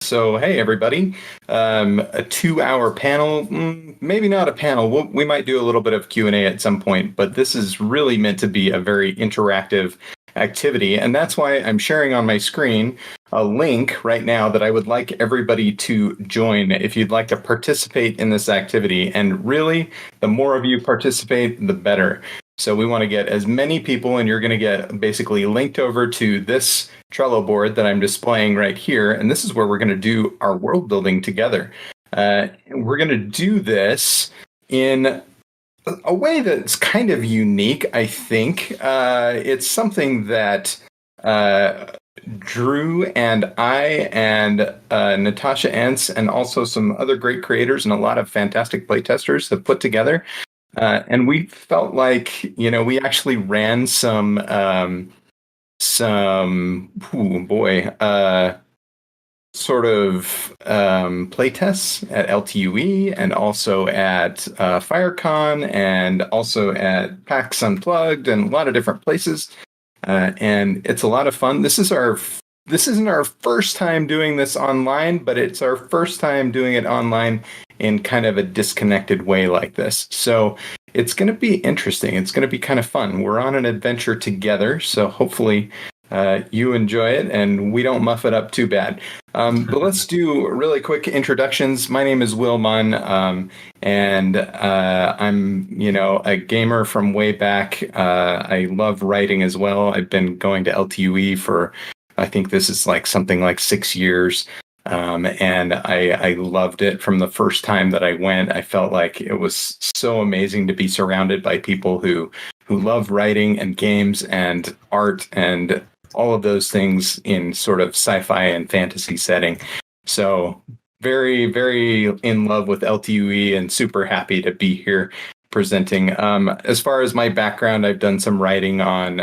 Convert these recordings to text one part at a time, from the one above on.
So, hey, everybody. A 2-hour panel, maybe not a panel. We might do a little bit of Q&A at some point, but this is really meant to be a very interactive activity. And that's why I'm sharing on my screen a link right now that I would like everybody to join if you'd like to participate in this activity. And really, the more of you participate, the better. So we want to get as many people, and you're going to get basically linked over to this Trello board that I'm displaying right here. And this is where we're going to do our world building together. We're going to do this in a way that's kind of unique, I think. It's something that Drew and I and Natasha Ence and also some other great creators and a lot of fantastic playtesters have put together. And we felt like, we actually ran some sort of playtests at LTUE and also at FireCon and also at PAX Unplugged and a lot of different places. And it's a lot of fun. This isn't our first time doing this online, but it's our first time doing it online in kind of a disconnected way like this. So it's going to be interesting. It's going to be kind of fun. We're on an adventure together, so hopefully you enjoy it and we don't muff it up too bad. But let's do really quick introductions. My name is Will Munn, and I'm, a gamer from way back. I love writing as well. I've been going to LTUE for, I think this is something like 6 years. And I loved it from the first time that I went. I felt like it was so amazing to be surrounded by people who love writing and games and art and all of those things in sort of sci-fi and fantasy setting. So very, very in love with LTUE and super happy to be here presenting. As far as my background, I've done some writing on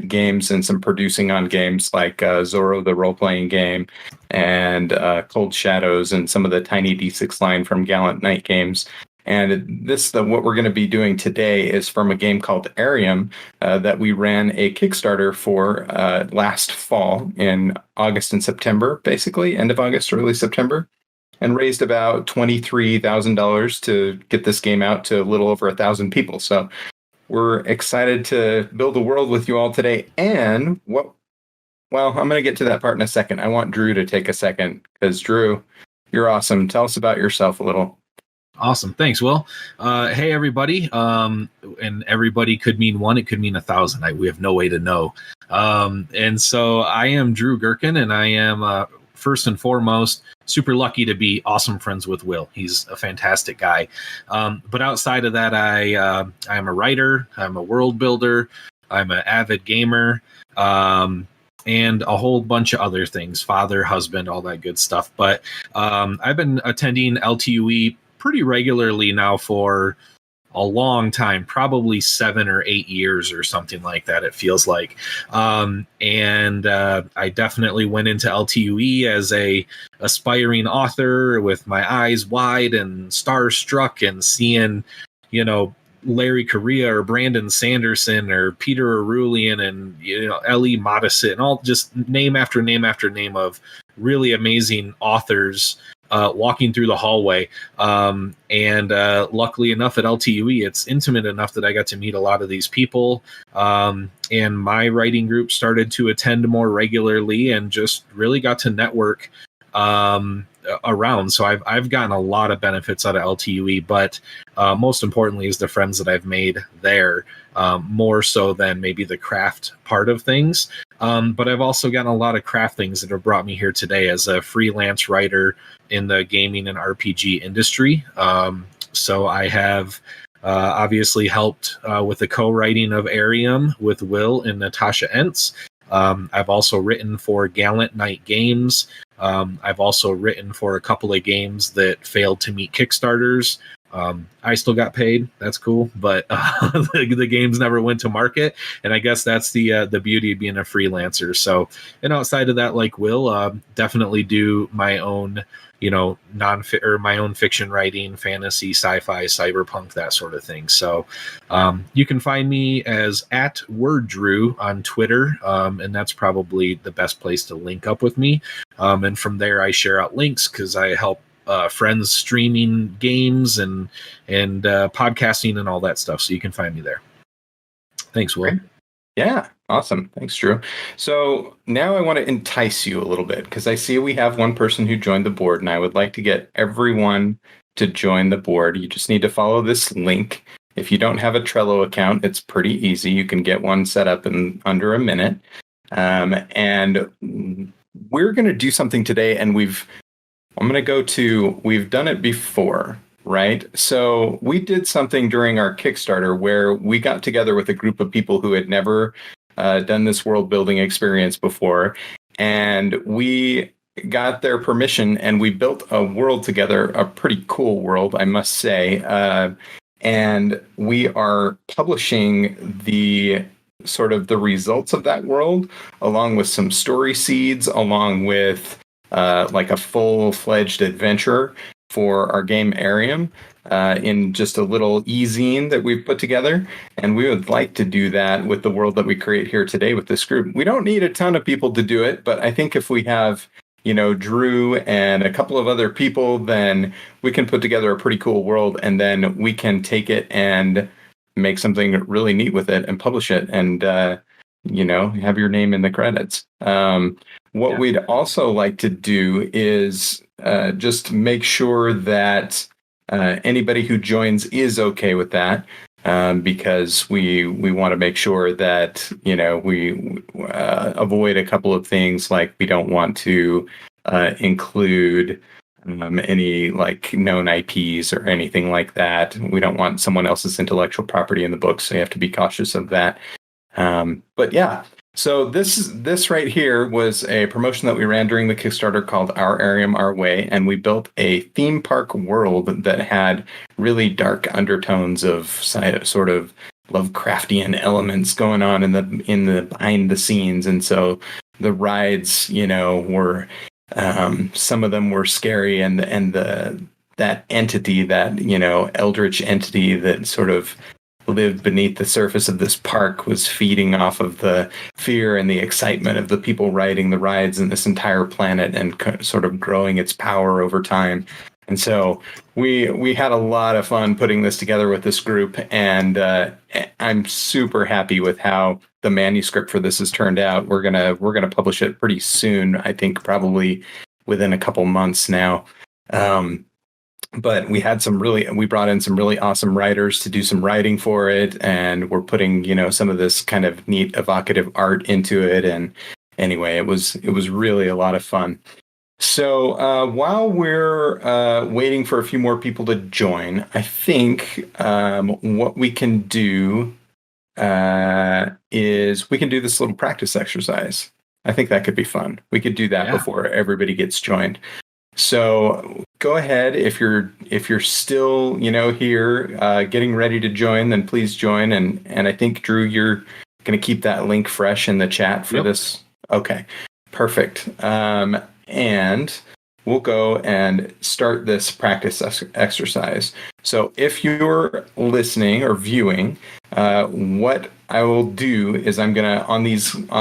games and some producing on games like Zorro, the role-playing game, and Cold Shadows, and some of the Tiny D6 line from Gallant Knight games. And what we're going to be doing today is from a game called Arium that we ran a Kickstarter for last fall in August and September, basically, end of August, early September, and raised about $23,000 to get this game out to a little over 1,000 people. So we're excited to build a world with you all today. And I'm going to get to that part in a second. I want Drew to take a second because Drew, you're awesome. Tell us about yourself a little. Awesome. Thanks, Will. Hey, everybody. And everybody could mean one. It could mean 1,000. We have no way to know. And so I am Drew Gerken, and I am first and foremost super lucky to be awesome friends with Will. He's a fantastic guy. But outside of that, I'm a writer. I'm a world builder. I'm an avid gamer. And a whole bunch of other things, father, husband, all that good stuff. But I've been attending LTUE pretty regularly now for a long time, probably 7 or 8 years or something like that, it feels like. And I definitely went into LTUE as a aspiring author with my eyes wide and starstruck and seeing, Larry Correa or Brandon Sanderson or Peter Arulian and Ellie Modisett and all just name after name after name of really amazing authors walking through the hallway. And luckily enough at LTUE, it's intimate enough that I got to meet a lot of these people. And my writing group started to attend more regularly and just really got to network around. So I've gotten a lot of benefits out of LTUE, but most importantly is the friends that I've made there, more so than maybe the craft part of things. But I've also gotten a lot of craft things that have brought me here today as a freelance writer in the gaming and RPG industry. So I have obviously helped with the co-writing of Arium with Will and Natasha Ence. I've also written for Gallant Knight Games. I've also written for a couple of games that failed to meet Kickstarters. I still got paid. That's cool, but the games never went to market, and I guess that's the beauty of being a freelancer. So, and outside of that, like Will, definitely do my own, my own fiction writing, fantasy, sci-fi, cyberpunk, that sort of thing. So, you can find me as at WordDrew on Twitter, and that's probably the best place to link up with me. And from there, I share out links because I help friends streaming games and podcasting and all that stuff. So you can find me there. Thanks, Will. Great. Yeah, awesome. Thanks, Drew. So now I want to entice you a little bit because I see we have one person who joined the board, and I would like to get everyone to join the board. You just need to follow this link. If you don't have a Trello account, it's pretty easy. You can get one set up in under a minute. And we're going to do something today, and we've done it before, right? So we did something during our Kickstarter where we got together with a group of people who had never done this world building experience before. And we got their permission and we built a world together, a pretty cool world, I must say. And we are publishing the sort of the results of that world along with some story seeds, along with like a full-fledged adventure for our game Arium in just a little e-zine that we've put together. And we would like to do that with the world that we create here today with this group. We don't need a ton of people to do it, but I think if we have, Drew and a couple of other people, then we can put together a pretty cool world, and then we can take it and make something really neat with it and publish it and, have your name in the credits. What we'd also like to do is just make sure that anybody who joins is okay with that, because we want to make sure that we avoid a couple of things, like we don't want to include any like known IPs or anything like that. We don't want someone else's intellectual property in the book, so you have to be cautious of that. But yeah. So this right here was a promotion that we ran during the Kickstarter called Our Arium Our Way, and we built a theme park world that had really dark undertones of sort of Lovecraftian elements going on in the behind the scenes. And so the rides, were some of them were scary, and that entity, that eldritch entity that sort of lived beneath the surface of this park was feeding off of the fear and the excitement of the people riding the rides in this entire planet, and sort of growing its power over time. And so we had a lot of fun putting this together with this group, and I'm super happy with how the manuscript for this has turned out. We're gonna publish it pretty soon. I think probably within a couple months now. But we brought in some really awesome writers to do some writing for it, and we're putting some of this kind of neat evocative art into it. And anyway, it was really a lot of fun. So while we're waiting for a few more people to join, I think what we can do is we can do this little practice exercise. I think that could be fun. We could do that before everybody gets joined. So go ahead, if you're still here getting ready to join, then please join. And I think, Drew, you're going to keep that link fresh in the chat for this. Okay, perfect. And we'll go and start this practice exercise. So if you're listening or viewing, what I will do is I'm going to, on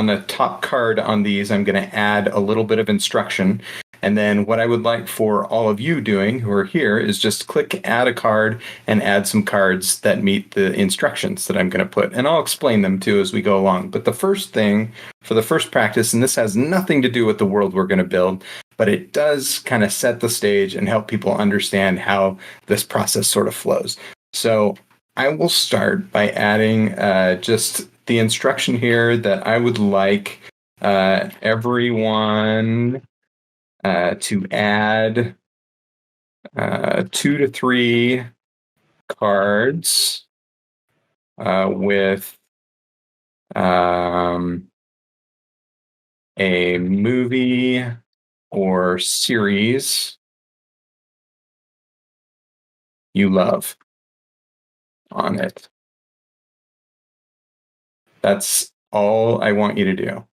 the top card on these, I'm going to add a little bit of instruction. And then what I would like for all of you doing who are here is just click add a card and add some cards that meet the instructions that I'm going to put. And I'll explain them too as we go along. But the first thing for the first practice, and this has nothing to do with the world we're going to build, but it does kind of set the stage and help people understand how this process sort of flows. So I will start by adding just the instruction here that I would like everyone to add 2 to 3 cards with a movie or series you love on it. That's all I want you to do.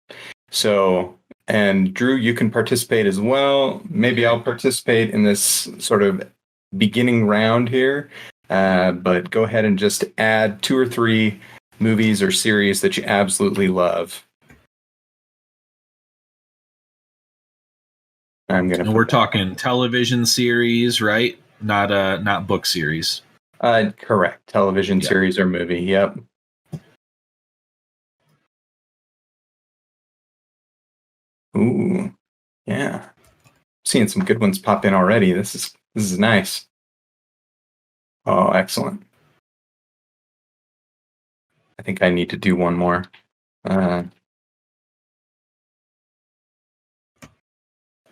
So, and Drew, you can participate as well. Maybe I'll participate in this sort of beginning round here, but go ahead and just add 2 or 3 movies or series that you absolutely love. And we're talking television series, right? Not book series. Correct. Television series or movie. Yep. Ooh, yeah. Seeing some good ones pop in already. This is nice. Oh, excellent. I think I need to do one more.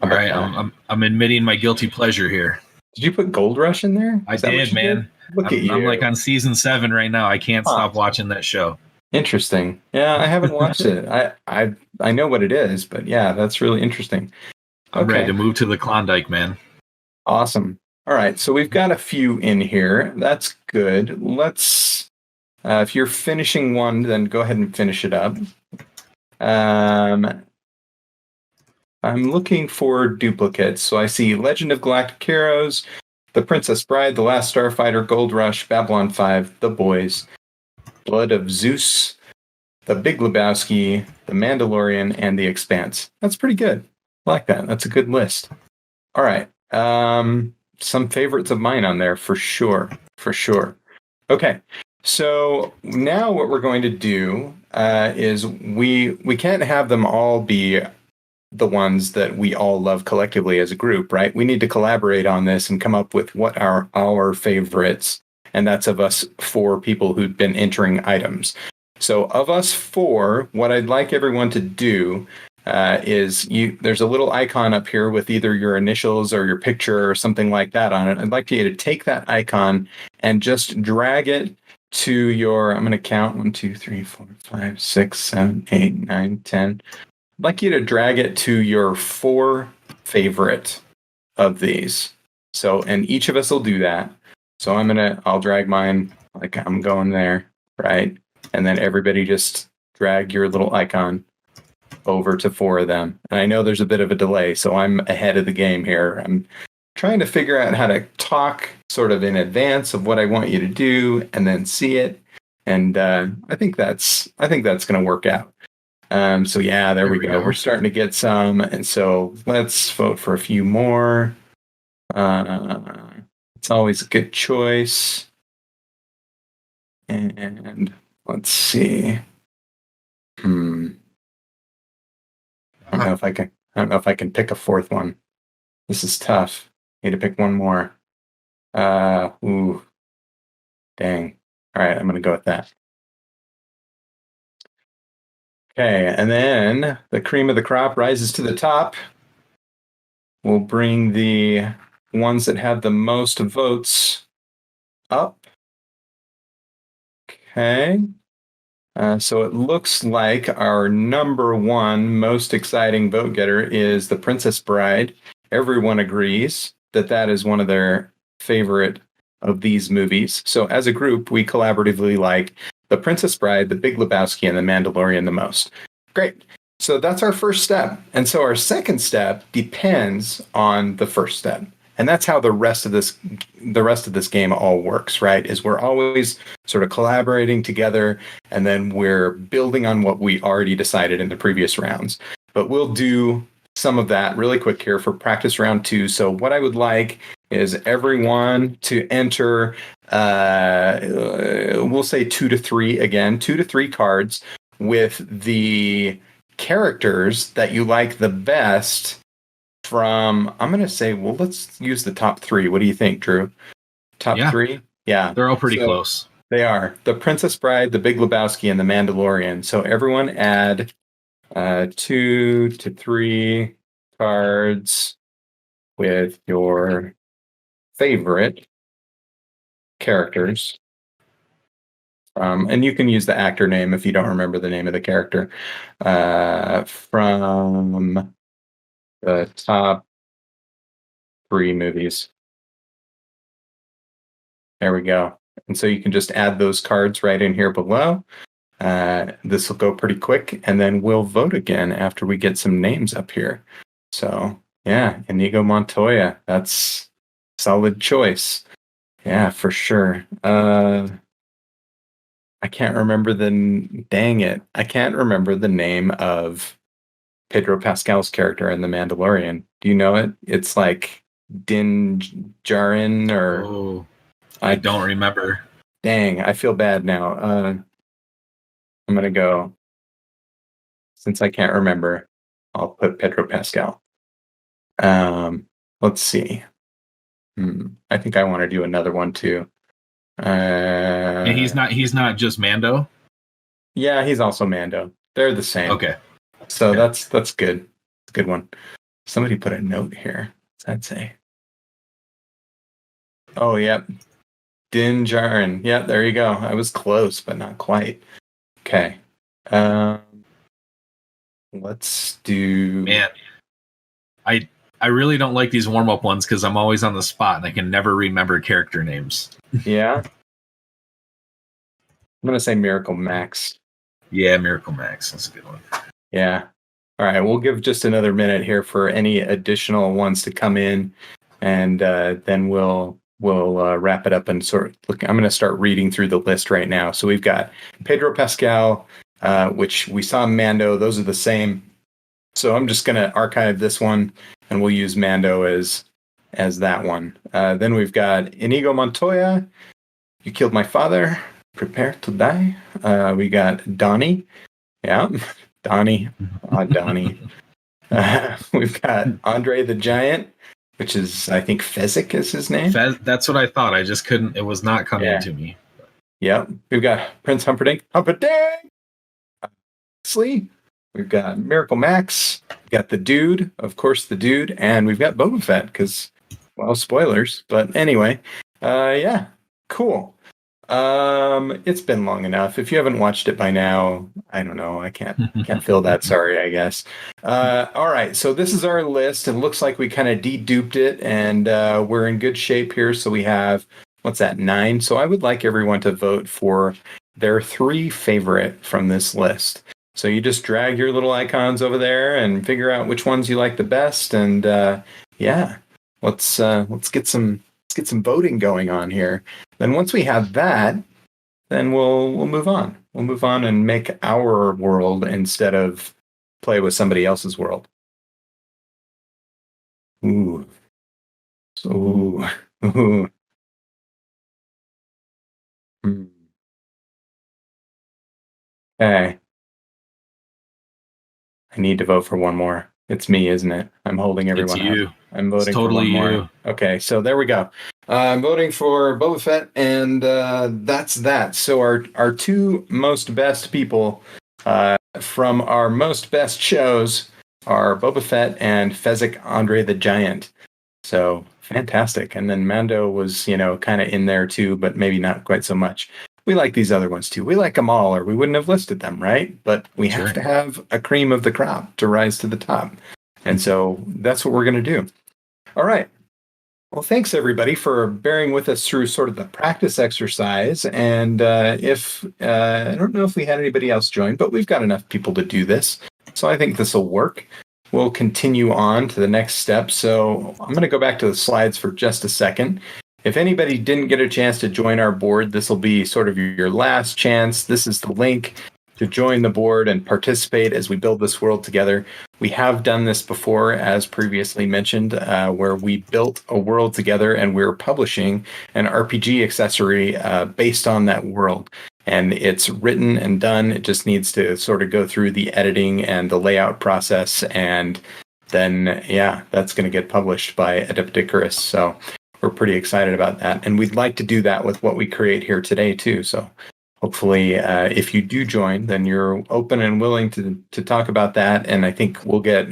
All right, I'm admitting my guilty pleasure here. Did you put Gold Rush in there? I did, man. Look at you. I'm like on season 7 right now. I can't stop watching that show. Interesting. Yeah, I haven't watched it. I know what it is, but yeah, that's really interesting. I'm ready to move to the Klondike, man. Awesome. All right, so we've got a few in here. That's good. Let's, if you're finishing one, then go ahead and finish it up. I'm looking for duplicates. So I see Legend of Galactic Heroes, The Princess Bride, The Last Starfighter, Gold Rush, Babylon 5, The Boys, Blood of Zeus, The Big Lebowski, The Mandalorian, and The Expanse. That's pretty good. I like that. That's a good list. All right. Some favorites of mine on there for sure. For sure. Okay. So now what we're going to do is we can't have them all be the ones that we all love collectively as a group, right? We need to collaborate on this and come up with what are our favorites. And that's of us 4 people who've been entering items. So of us 4, what I'd like everyone to do is there's a little icon up here with either your initials or your picture or something like that on it. I'd like you to take that icon and just drag it to your, I'm going to count 1, 2, 3, 4, 5, 6, 7, 8, 9, 10. I'd like you to drag it to your 4 favorite of these. So, and each of us will do that. So I'll drag mine like I'm going there, right? And then everybody just drag your little icon over to 4 of them. And I know there's a bit of a delay, so I'm ahead of the game here. I'm trying to figure out how to talk sort of in advance of what I want you to do and then see it. And I think that's going to work out. So yeah, there we go. We're starting to get some. And so let's vote for a few more. It's always a good choice. And let's see. I don't know if I can pick a 4th one. This is tough. Need to pick one more. Ooh. Dang. All right, I'm going to go with that. Okay, and then the cream of the crop rises to the top. We'll bring the ones that have the most votes up. Okay. So it looks like our number 1 most exciting vote getter is The Princess Bride. Everyone agrees that is one of their favorite of these movies. So as a group, we collaboratively like The Princess Bride, The Big Lebowski, and The Mandalorian the most. Great. So that's our first step. And so our second step depends on the first step. And that's how the rest of this game all works, right? Is we're always sort of collaborating together, and then we're building on what we already decided in the previous rounds. But we'll do some of that really quick here for practice round 2. So what I would like is everyone to enter, we'll say 2 to 3 again, 2 to 3 cards with the characters that you like the best from, I'm going to say, well, let's use the top 3. What do you think, Drew? Top 3? Yeah. They're all pretty close. They are. The Princess Bride, The Big Lebowski, and The Mandalorian. So everyone add 2 to 3 cards with your favorite characters. And you can use the actor name if you don't remember the name of the character. From the top 3 movies. There we go. And so you can just add those cards right in here below. This will go pretty quick, and then we'll vote again after we get some names up here. So yeah, Inigo Montoya, that's solid choice. Yeah, for sure. I can't remember I can't remember the name of Pedro Pascal's character in The Mandalorian. Do you know it? It's like Din Djarin or Oh, I don't remember. Dang, I feel bad now. I'm gonna go, since I can't remember, I'll put Pedro Pascal. Let's see. I think I want to do another one too. And he's not just Mando. Yeah, he's also Mando. They're the same. Okay. So Okay. that's good. It's a good one. Somebody put a note here. What's that say? Oh, yep. Din Djarin. Yeah, there you go. I was close, but not quite. Okay. Let's do. Man, I really don't like these warm up ones because I'm always on the spot and I can never remember character names. Yeah. I'm gonna say Miracle Max. Yeah, Miracle Max. That's a good one. Yeah. All right. We'll give just another minute here for any additional ones to come in, and then we'll wrap it up and sort of look. I'm going to start reading through the list right now. So we've got Pedro Pascal, which we saw Mando. Those are the same. So I'm just going to archive this one, and we'll use Mando as that one. Then we've got Inigo Montoya. You killed my father. Prepare to die. We got Donnie. Yeah, Donnie. Donnie. We've got Andre the Giant, which is, I think, Fezzik is his name. That's what I thought. I just couldn't. It was not coming to me. Yep. We've got Prince Humperdinck. Slee. We've got Miracle Max. We've got the Dude, of course, the Dude, and we've got Boba Fett because, well, spoilers. But anyway, yeah, cool. It's been long enough. If you haven't watched it by now, I don't know. I can't feel that sorry, I guess. All right. So this is our list. It looks like we kind of deduped it, and we're in good shape here. So we have, what's that, 9? So I would like everyone to vote for their 3 favorite from this list. So you just drag your little icons over there and figure out which ones you like the best. And yeah, let's get some voting going on here. Then once we have that, then we'll move on. We'll move on and make our world instead of play with somebody else's world. Ooh. So, ooh. Okay. I need to vote for one more. It's me, isn't it? I'm holding everyone It's you. up. I'm voting it's totally for one you. more. Okay, so there we go. I'm voting for Boba Fett, and that's that. So our 2 most best people from our most best shows are Boba Fett and Fezzik Andre the Giant. So fantastic. And then Mando was, kind of in there too, but maybe not quite so much. We like these other ones too. We like them all, or we wouldn't have listed them, right? But we have to have a cream of the crop to rise to the top. And so that's what we're going to do. All right. Well, thanks everybody for bearing with us through sort of the practice exercise. And if I don't know if we had anybody else join, but we've got enough people to do this. So I think this will work. We'll continue on to the next step. So I'm going to go back to the slides for just a second. If anybody didn't get a chance to join our board, this will be sort of your last chance. This is the link to join the board and participate as we build this world together. We have done this before, as previously mentioned, where we built a world together and we're publishing an RPG accessory based on that world. And it's written and done. It just needs to sort of go through the editing and the layout process. And then, yeah, that's going to get published by Adept Icarus. So we're pretty excited about that. And we'd like to do that with what we create here today, too. So hopefully, if you do join, then you're open and willing to talk about that. And I think we'll get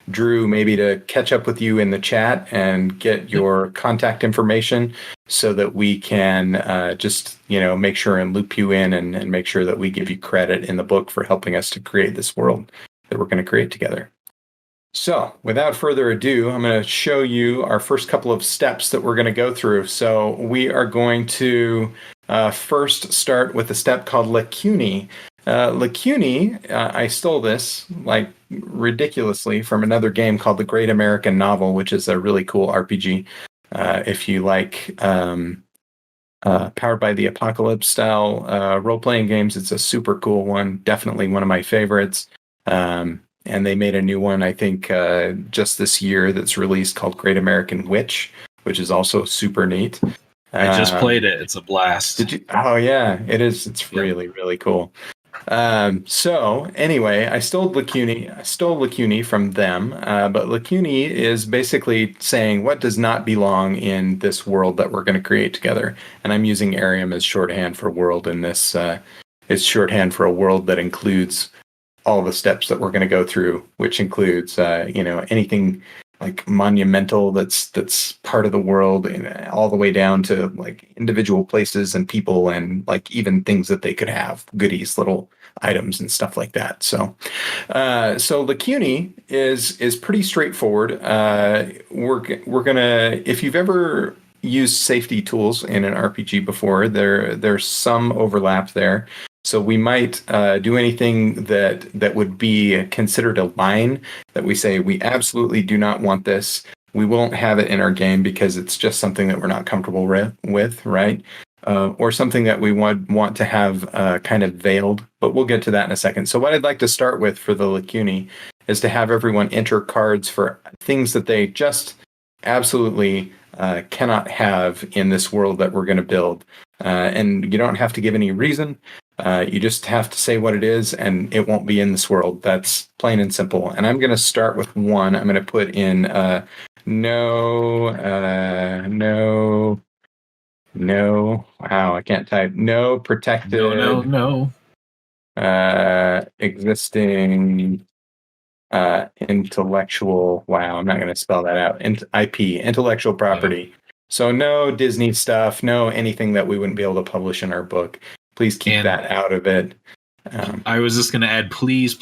Drew maybe to catch up with you in the chat and get your contact information so that we can just, make sure and loop you in and make sure that we give you credit in the book for helping us to create this world that we're going to create together. So, without further ado, I'm going to show you our first couple of steps that we're going to go through. So, we are going to first start with a step called Lacuni. Lacuni, I stole this like ridiculously from another game called The Great American Novel, which is a really cool RPG. If you like Powered by the Apocalypse style role-playing games, it's a super cool one. Definitely one of my favorites. And they made a new one, I think, just this year that's released called Great American Witch, which is also super neat. I just played it. It's a blast. Did you? Oh, yeah, it is. It's Yep. really, really cool. So anyway, I stole Lacuni from them, but Lacuni is basically saying what does not belong in this world that we're going to create together. And I'm using Arium as shorthand for world in this. It's shorthand for a world that includes all the steps that we're going to go through, which includes, anything like monumental that's part of the world, and all the way down to like individual places and people, and like even things that they could have, goodies, little items and stuff like that. So Lacuni is pretty straightforward. We're gonna, if you've ever used safety tools in an RPG before, there's some overlap there. So we might do anything that would be considered a line that we say we absolutely do not want this. We won't have it in our game because it's just something that we're not comfortable with, right? Or something that we want to have kind of veiled, but we'll get to that in a second. So what I'd like to start with for the Lacuni is to have everyone enter cards for things that they just absolutely cannot have in this world that we're going to build. And you don't have to give any reason. You just have to say what it is, and it won't be in this world. That's plain and simple. And I'm going to start with one. I'm going to put in no. Wow, I can't type. No protected. No. Existing intellectual. Wow, I'm not going to spell that out. IP, intellectual property. Yeah. So no Disney stuff. No anything that we wouldn't be able to publish in our book. Please keep that out of it. I was just going to add, please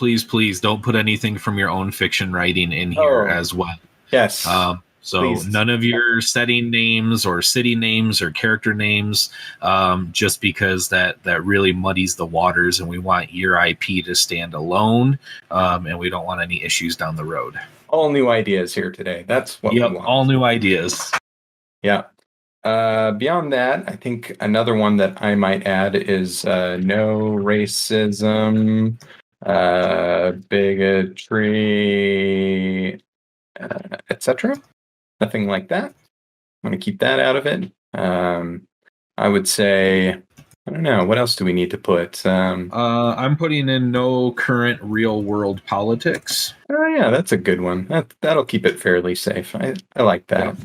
don't put anything from your own fiction writing in here as well. Yes. So please. None of your setting names or city names or character names, just because that really muddies the waters, and we want your IP to stand alone, and we don't want any issues down the road. All new ideas here today. That's what we want. All new ideas. Yeah. Beyond that, I think another one that I might add is no racism, bigotry, etc. Nothing like that. I'm going to keep that out of it. I would say, I don't know, what else do we need to put? I'm putting in no current real world politics. Oh yeah, that's a good one. That'll keep it fairly safe. I like that.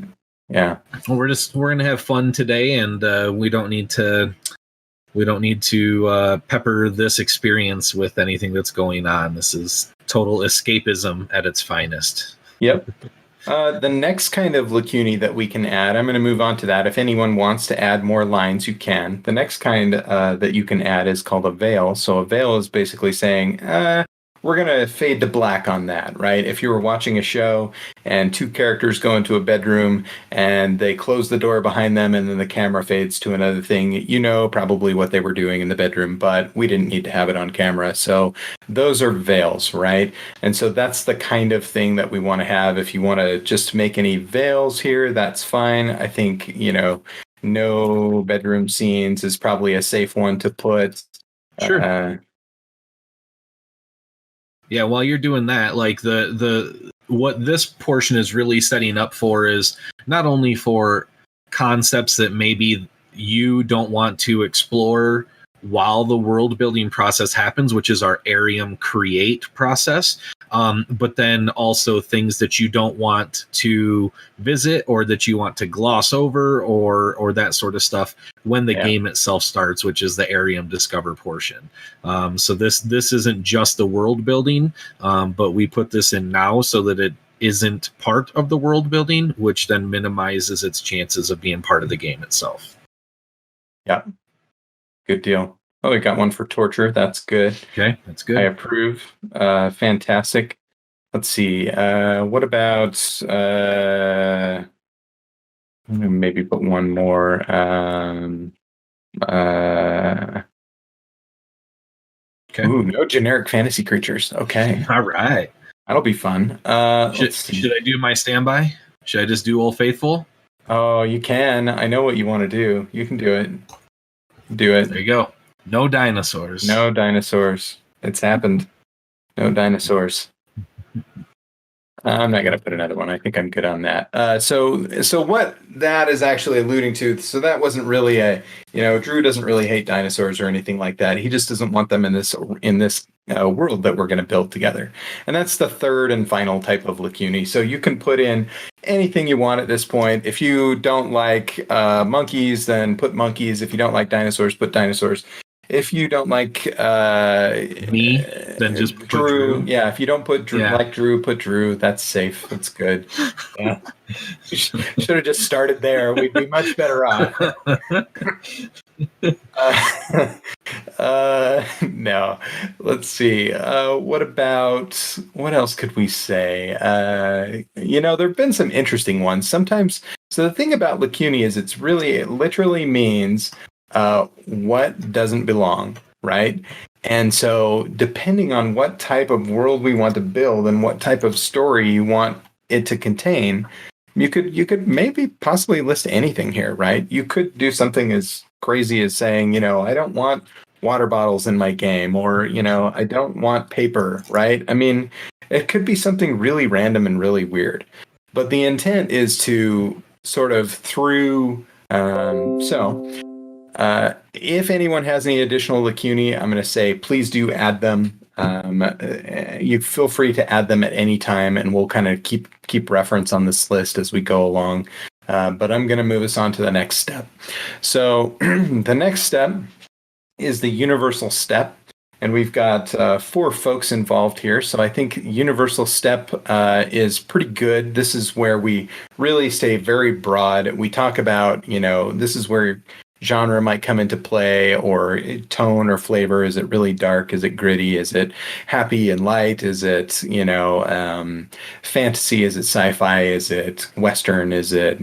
Yeah. Well, we're gonna have fun today, and we don't need to pepper this experience with anything that's going on. This is total escapism at its finest. Yep. The next kind of Lacuni that we can add, I'm going to move on to that. If anyone wants to add more lines, you can. The next kind that you can add is called a veil. So a veil is basically saying, we're going to fade to black on that, right? If you were watching a show and two characters go into a bedroom and they close the door behind them and then the camera fades to another thing, you know probably what they were doing in the bedroom, but we didn't need to have it on camera. So those are veils, right? And so that's the kind of thing that we want to have. If you want to just make any veils here, that's fine. I think, no bedroom scenes is probably a safe one to put. Sure. Yeah, while you're doing that, like the what this portion is really setting up for is not only for concepts that maybe you don't want to explore while the world building process happens, which is our Arium create process, but then also things that you don't want to visit or that you want to gloss over or that sort of stuff when the game itself starts, which is the Arium discover portion. So this isn't just the world building, but we put this in now so that it isn't part of the world building, which then minimizes its chances of being part of the game itself. Yeah. Good deal. Oh, we got one for torture. That's good. Okay, that's good. I approve. Fantastic. let's see. What about maybe put one more. Okay. Ooh, no generic fantasy creatures. Okay, All right. that'll be fun. Let's see. Should I do my standby? Should I just do Old Faithful? Oh, you can. I know what you want to do. You can do it. Do it. There you go. No dinosaurs. No dinosaurs. It's happened. No dinosaurs. I'm not going to put another one. I think I'm good on that. So what that is actually alluding to, so that wasn't really Drew doesn't really hate dinosaurs or anything like that. He just doesn't want them in this world that we're going to build together. And that's the third and final type of lacunae. So you can put in anything you want at this point. If you don't like monkeys, then put monkeys. If you don't like dinosaurs, put dinosaurs. If you don't like me, then just put Drew. Yeah, if you don't put Drew, Yeah. like Drew, put Drew. That's safe. That's good. Yeah. Should have just started there. We'd be much better off. No. Let's see. What else could we say? There have been some interesting ones. Sometimes, so the thing about lacunae is it literally means what doesn't belong, right? And so depending on what type of world we want to build and what type of story you want it to contain, you could maybe possibly list anything here, right? You could do something as crazy as saying, I don't want water bottles in my game, or, I don't want paper, right? I mean, it could be something really random and really weird. But the intent is to sort of if anyone has any additional lacunae, I'm going to say please do add them. You feel free to add them at any time, and we'll kind of keep reference on this list as we go along. But I'm going to move us on to the next step. So the next step is the universal step. And we've got 4 folks involved here. So I think universal step is pretty good. This is where we really stay very broad. We talk about, this is where genre might come into play, or tone or flavor. Is it really dark? Is it gritty? Is it happy and light? Is it, fantasy? Is it sci-fi? Is it Western? Is it,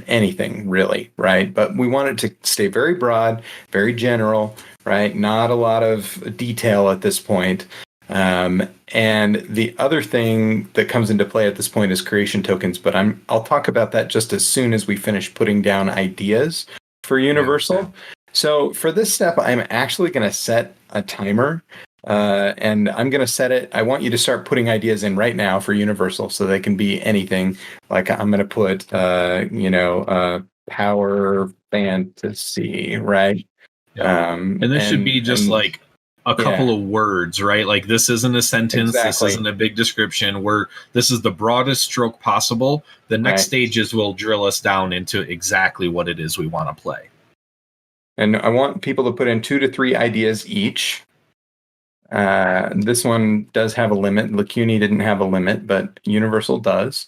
anything really, right? But we want it to stay very broad, very general, right? Not a lot of detail at this point. And the other thing that comes into play at this point is creation tokens, but I'll talk about that just as soon as we finish putting down ideas for Universal. Yeah. So for this step, I'm actually going to set a timer, and I'm going to set it. I want you to start putting ideas in right now for Universal, so they can be anything. Like I'm going to put, power fantasy, right? Yeah. And this should be just like a couple of words, right? Like this isn't a sentence. Exactly. This isn't a big description. This is the broadest stroke possible. The next stages will drill us down into exactly what it is we want to play. And I want people to put in 2 to 3 ideas each. This one does have a limit. Lacunae didn't have a limit, but Universal does.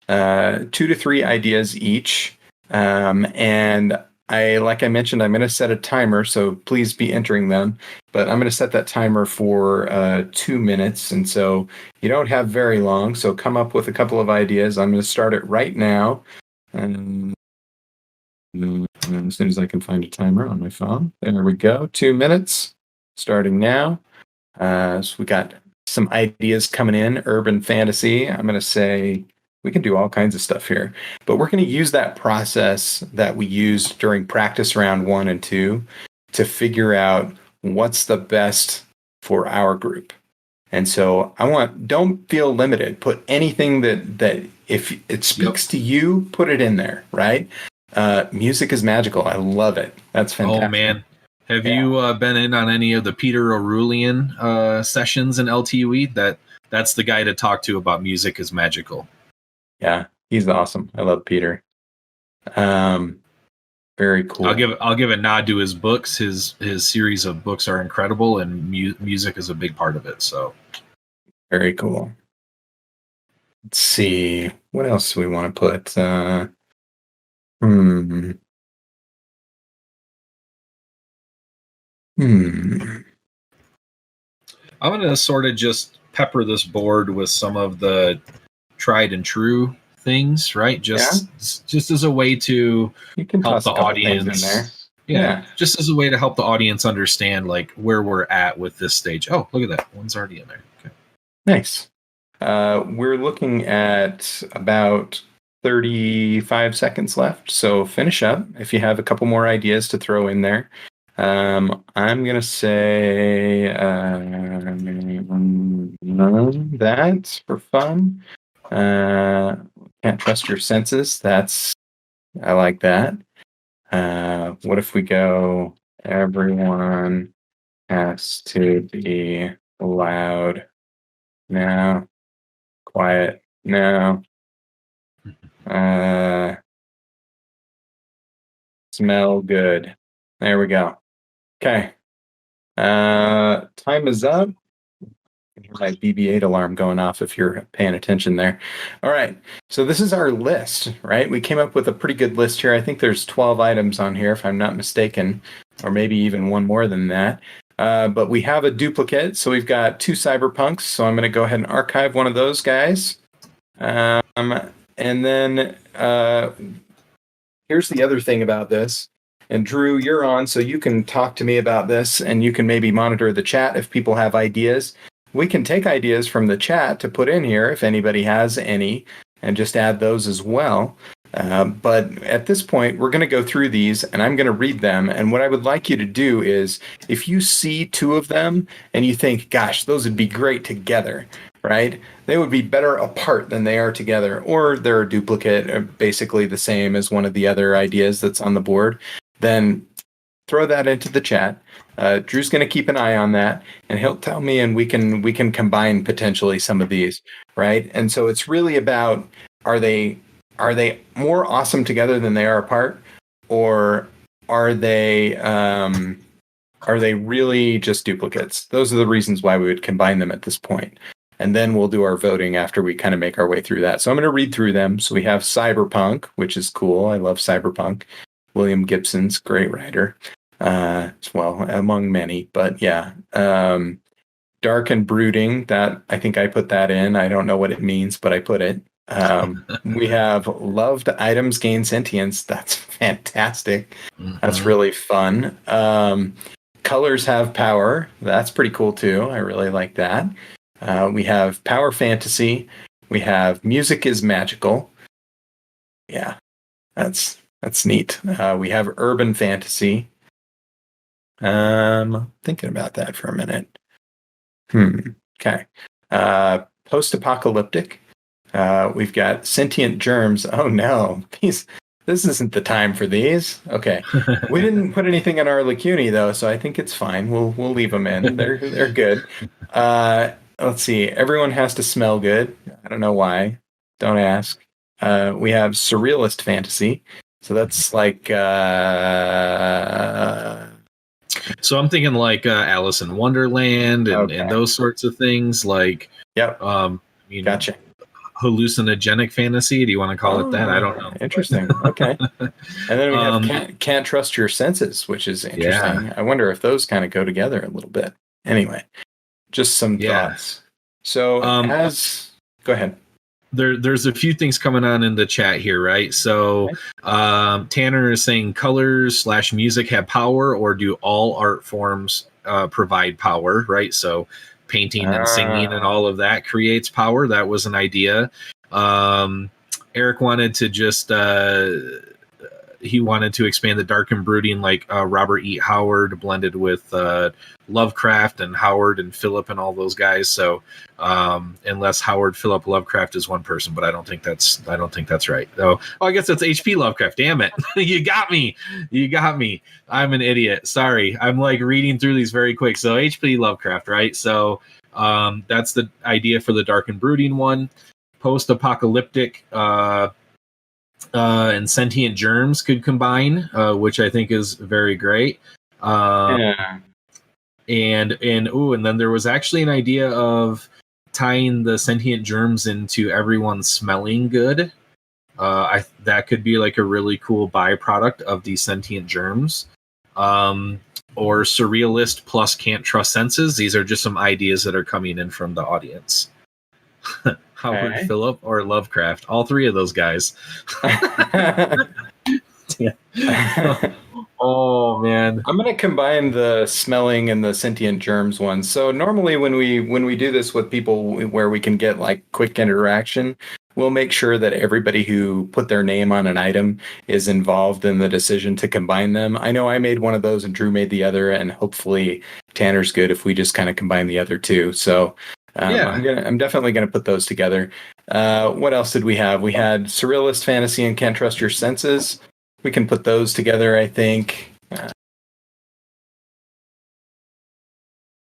2 to 3 ideas each. And like I mentioned, I'm going to set a timer, so please be entering them. But I'm going to set that timer for 2 minutes, and so you don't have very long. So come up with a couple of ideas. I'm going to start it right now, and as soon as I can find a timer on my phone. There we go. 2 minutes, starting now. So we got some ideas coming in. Urban fantasy. I'm going to say we can do all kinds of stuff here, but we're going to use that process that we used during practice round 1 and 2 to figure out what's the best for our group. And so don't feel limited. Put anything that if it speaks to you, put it in there, right? Music is magical. I love it. That's fantastic. Oh man. Have you been in on any of the Peter Arulian sessions in LTUE? That's the guy to talk to about music is magical. Yeah, he's awesome. I love Peter. Very cool. I'll give a nod to his books. His series of books are incredible, and music is a big part of it. So very cool. Let's see, what else do we want to put? I'm going to sort of just pepper this board with some of the tried and true things, right? Just as a way to You can help toss the a couple things in there. audience. Yeah, just as a way to help the audience understand like where we're at with this stage. Oh, look at that. One's already in there. Okay. Nice. We're looking at about 35 seconds left. So finish up if you have a couple more ideas to throw in there. I'm going to say that for fun. Can't trust your senses. I like that. What if we go, everyone has to be loud now, quiet now, smell good. There we go. Okay. Time is up. I can hear my BB-8 alarm going off if you're paying attention there. All right. So this is our list, right? We came up with a pretty good list here. I think there's 12 items on here, if I'm not mistaken, or maybe even one more than that. But we have a duplicate. So we've got 2 cyberpunks. So I'm going to go ahead and archive one of those guys. And then here's the other thing about this. And Drew, you're on, so you can talk to me about this, and you can maybe monitor the chat if people have ideas. We can take ideas from the chat to put in here if anybody has any, and just add those as well. But at this point, we're going to go through these, and I'm going to read them. And what I would like you to do is, if you see 2 of them and you think, gosh, those would be great together, right? They would be better apart than they are together, or they're a duplicate, or basically the same as one of the other ideas that's on the board. Then throw that into the chat. Drew's going to keep an eye on that, and he'll tell me, and we can combine potentially some of these, right? And so it's really about, are they more awesome together than they are apart, or are they really just duplicates? Those are the reasons why we would combine them at this point. And then we'll do our voting after we kind of make our way through that. So I'm going to read through them. So we have Cyberpunk, which is cool. I love Cyberpunk. William Gibson's great writer, as well, among many. But yeah, Dark and Brooding, that I think I put that in. I don't know what it means, but I put it. We have Loved Items Gain Sentience. That's fantastic. Mm-hmm. That's really fun. Colors Have Power. That's pretty cool too. I really like that. We have Power Fantasy. We have Music is Magical. Yeah, that's neat. We have Urban Fantasy. Thinking about that for a minute. Okay. Post-apocalyptic. We've got Sentient Germs. Oh no, this isn't the time for these. Okay. We didn't put anything in our Lacuni though, so I think it's fine. We'll leave them in. They're good. Let's see. Everyone has to smell good. I don't know why. Don't ask. We have Surrealist Fantasy. So that's like so I'm thinking like Alice in Wonderland and those sorts of things, like gotcha. Hallucinogenic fantasy. Do you want to call it that? I don't know. Interesting. Okay. And then we have can't trust your senses, which is interesting. Yeah. I wonder if those kind of go together a little bit. Anyway, just some thoughts. So go ahead. There's a few things coming on in the chat here, right? So Tanner is saying colors / music have power, or do all art forms provide power, right? So painting and singing and all of that creates power. That was an idea. Eric wanted to just he wanted to expand the Dark and Brooding, like Robert E. Howard blended with Lovecraft and Howard and Philip and all those guys. So unless Howard, Philip, Lovecraft is one person, but I don't think that's right. Oh, I guess that's H.P. Lovecraft. Damn it. You got me. I'm an idiot. Sorry. I'm like reading through these very quick. So H.P. Lovecraft, right? So that's the idea for the Dark and Brooding one. Post-apocalyptic and sentient germs could combine, which I think is very great. And then there was actually an idea of tying the sentient germs into everyone smelling good. That could be like a really cool byproduct of these sentient germs. or surrealist plus can't trust senses. These are just some ideas that are coming in from the audience. Howard Okay. Phillip or Lovecraft, all three of those guys. Yeah. Oh man. I'm going to combine the smelling and the sentient germs ones. So normally when we do this with people where we can get like quick interaction, we'll make sure that everybody who put their name on an item is involved in the decision to combine them. I know I made one of those and Drew made the other, and hopefully Tanner's good if we just kind of combine the other two. So Yeah. I'm definitely gonna put those together. What else did we have? We had surrealist fantasy and can't trust your senses. We can put those together, I think.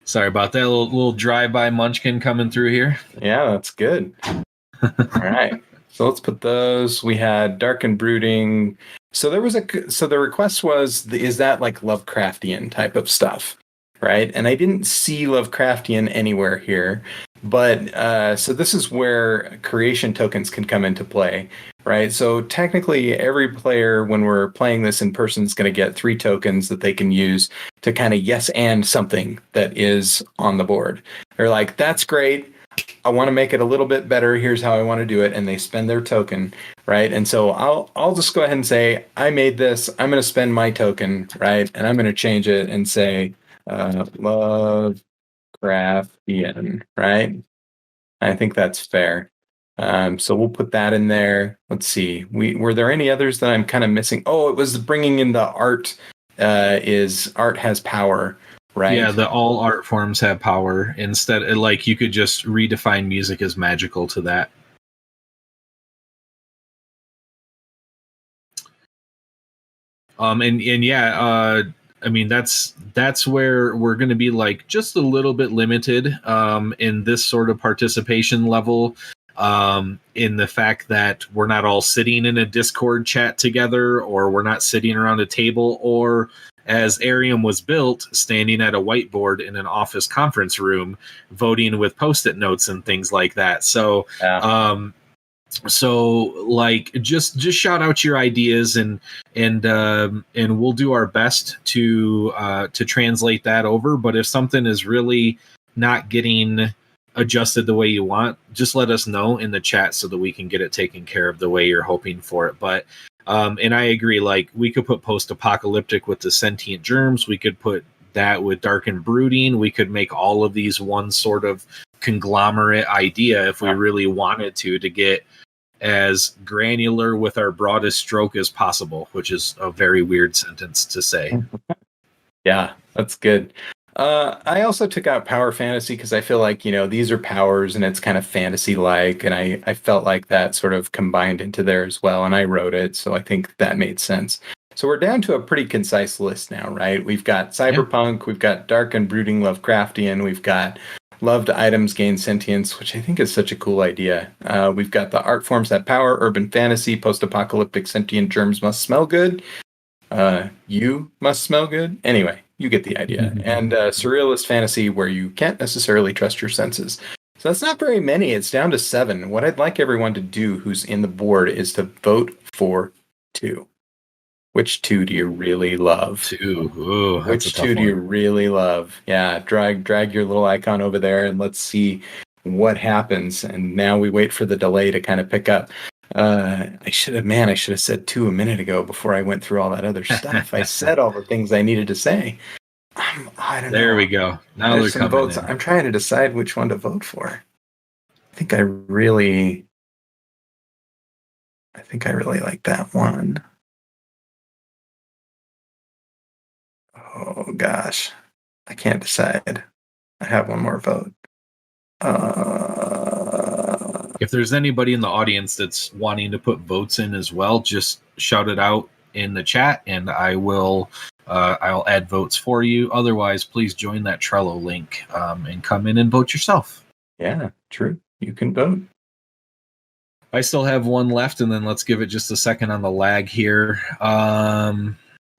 Sorry about that. Little drive-by munchkin coming through here. Yeah, that's good. All right. So let's put those. We had dark and brooding. So the request was, is that like Lovecraftian type of stuff, right? And I didn't see Lovecraftian anywhere here, but so this is where creation tokens can come into play, right? So technically, every player, when we're playing this in person, is going to get 3 tokens that they can use to kind of yes and something that is on the board. They're like, that's great. I want to make it a little bit better. Here's how I want to do it. And they spend their token, right? And so I'll just go ahead and say, I made this. I'm going to spend my token, right? And I'm going to change it and say, Lovecraftian, right? I think that's fair. So we'll put that in there. Let's see. Were there any others that I'm kind of missing? Oh, it was bringing in the art. Art has power, right? Yeah, all art forms have power. Instead, like you could just redefine music as magical to that. And yeah, I mean that's where we're going to be like just a little bit limited in this sort of participation level, in the fact that we're not all sitting in a Discord chat together, or we're not sitting around a table, or as Arium was built, standing at a whiteboard in an office conference room, voting with Post-it notes and things like that. So, Yeah. so like just shout out your ideas, and we'll do our best to translate that over. But if something is really not getting adjusted the way you want, just let us know in the chat so that we can get it taken care of the way you're hoping for it. But and I agree, like we could put post-apocalyptic with the sentient germs, we could put that with dark and brooding, we could make all of these one sort of conglomerate idea if we really wanted to get as granular with our broadest stroke as possible, which is a very weird sentence to say. Yeah, that's good. I also took out power fantasy because I feel like, these are powers and it's kind of fantasy like, and I felt like that sort of combined into there as well. And I wrote it, so I think that made sense. So we're down to a pretty concise list now, right? We've got cyberpunk, We've got dark and brooding Lovecraftian, we've got loved items gain sentience, which I think is such a cool idea. We've got the art forms that power, urban fantasy, post-apocalyptic sentient germs must smell good. You must smell good. Anyway, you get the idea. And surrealist fantasy where you can't necessarily trust your senses. So that's not very many. It's down to 7. What I'd like everyone to do who's in the board is to vote for 2. Which 2 do you really love? 2. Ooh, that's Which 2 do you really love? Yeah, drag your little icon over there and let's see what happens. And now we wait for the delay to kind of pick up. I should have said 2 a minute ago before I went through all that other stuff. I said all the things I needed to say. I don't know. There we go. Now There's they're some coming votes. in. I'm trying to decide which one to vote for. I think I really like that one. Oh gosh, I can't decide. I have one more vote. If there's anybody in the audience that's wanting to put votes in as well, just shout it out in the chat, and I'll add votes for you. Otherwise, please join that Trello link and come in and vote yourself. Yeah, true. You can vote. I still have one left, and then let's give it just a second on the lag here.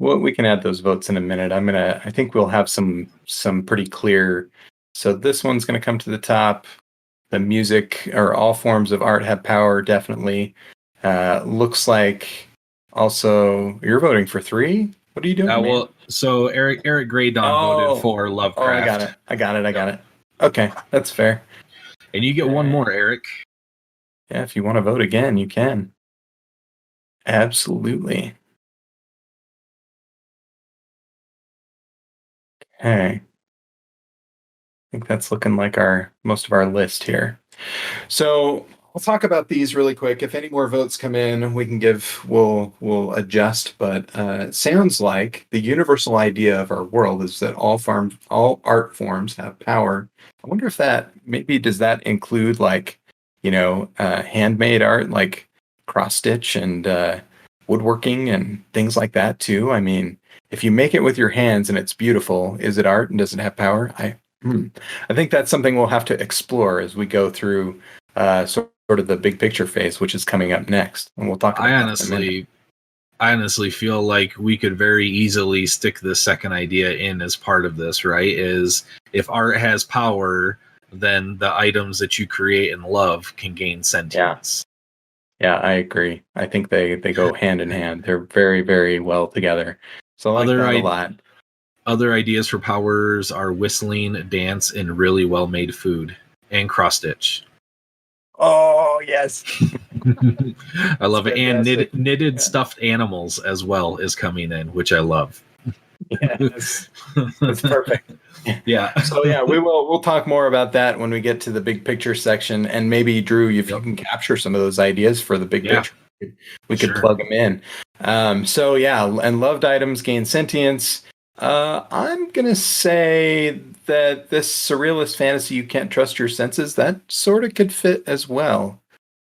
Well, we can add those votes in a minute. I think we'll have some pretty clear. So this one's going to come to the top. The music or all forms of art have power, definitely. Looks like also you're voting for 3. What are you doing, man? So Eric Graydon voted for Lovecraft. I got it. Okay, that's fair. And you get one more, Eric. Yeah, if you want to vote again, you can. Absolutely. Okay. I think that's looking like most of our list here. So we'll talk about these really quick. If any more votes come in, we'll adjust. But it sounds like the universal idea of our world is that all art forms have power. I wonder if does that include like, handmade art like cross stitch and woodworking and things like that too. I mean, if you make it with your hands and it's beautiful, is it art and does it have power? I think that's something we'll have to explore as we go through sort of the big picture phase, which is coming up next, and we'll talk about that. I honestly feel like we could very easily stick the second idea in as part of this, right? Is if art has power, then the items that you create and love can gain sentience. Yeah, I agree. I think they go hand in hand. They're very, very well together. So I like that a lot. Other ideas for powers are whistling, dance, and really well-made food, and cross-stitch. Oh, yes. I love it. And knitted stuffed animals as well is coming in, which I love. Yes. That's perfect. Yeah. So yeah, we'll talk more about that when we get to the big picture section, and maybe Drew, if you can capture some of those ideas for the big picture, we could plug them in. So yeah, and loved items gain sentience. I'm gonna say that this surrealist fantasy, you can't trust your senses, that sort of could fit as well.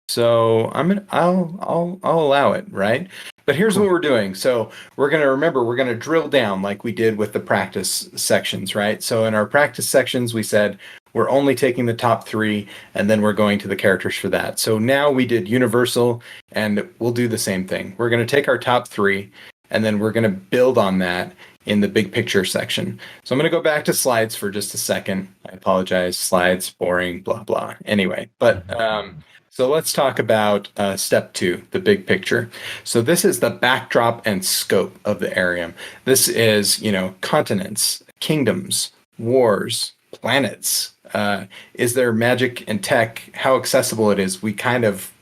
So I'll allow it, right? But here's what we're doing. So we're gonna drill down like we did with the practice sections, right? So in our practice sections, we said we're only taking the top 3, and then we're going to the characters for that. So now we did universal, and we'll do the same thing. We're gonna take our top 3, and then we're gonna build on that in the big picture section. So I'm going to go back to slides for just a second. I apologize. Slides, boring, blah, blah. Anyway, but so let's talk about step 2, the big picture. So this is the backdrop and scope of the Arium. This is, continents, kingdoms, wars, planets. Is there magic and tech? How accessible it is? We kind of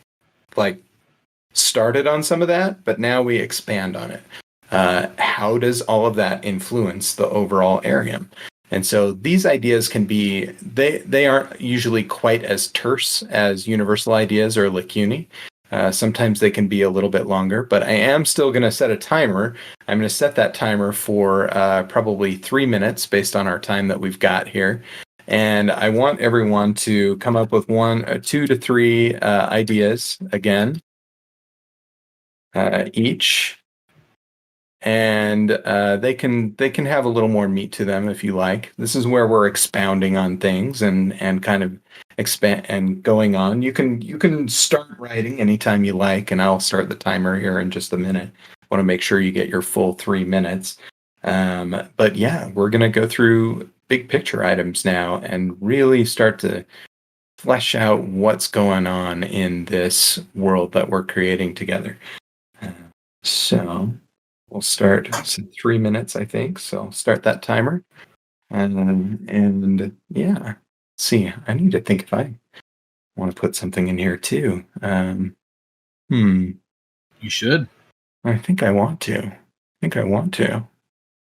like started on some of that, but now we expand on it. How does all of that influence the overall Arium? And so these ideas can be, they aren't usually quite as terse as universal ideas or Licuni. Sometimes they can be a little bit longer, but I am still going to set a timer. I'm going to set that timer for probably 3 minutes based on our time that we've got here. And I want everyone to come up with 2 to 3 ideas again, each. And they can have a little more meat to them if you like. This is where we're expounding on things and kind of expand and going on. You can start writing anytime you like, and I'll start the timer here in just a minute. I want to make sure you get your full 3 minutes. But yeah, we're gonna go through big picture items now and really start to flesh out what's going on in this world that we're creating together. So we'll start 3 minutes, I think. So start that timer. And yeah, let's see. I need to think if I want to put something in here too. You should. I think I want to. I'm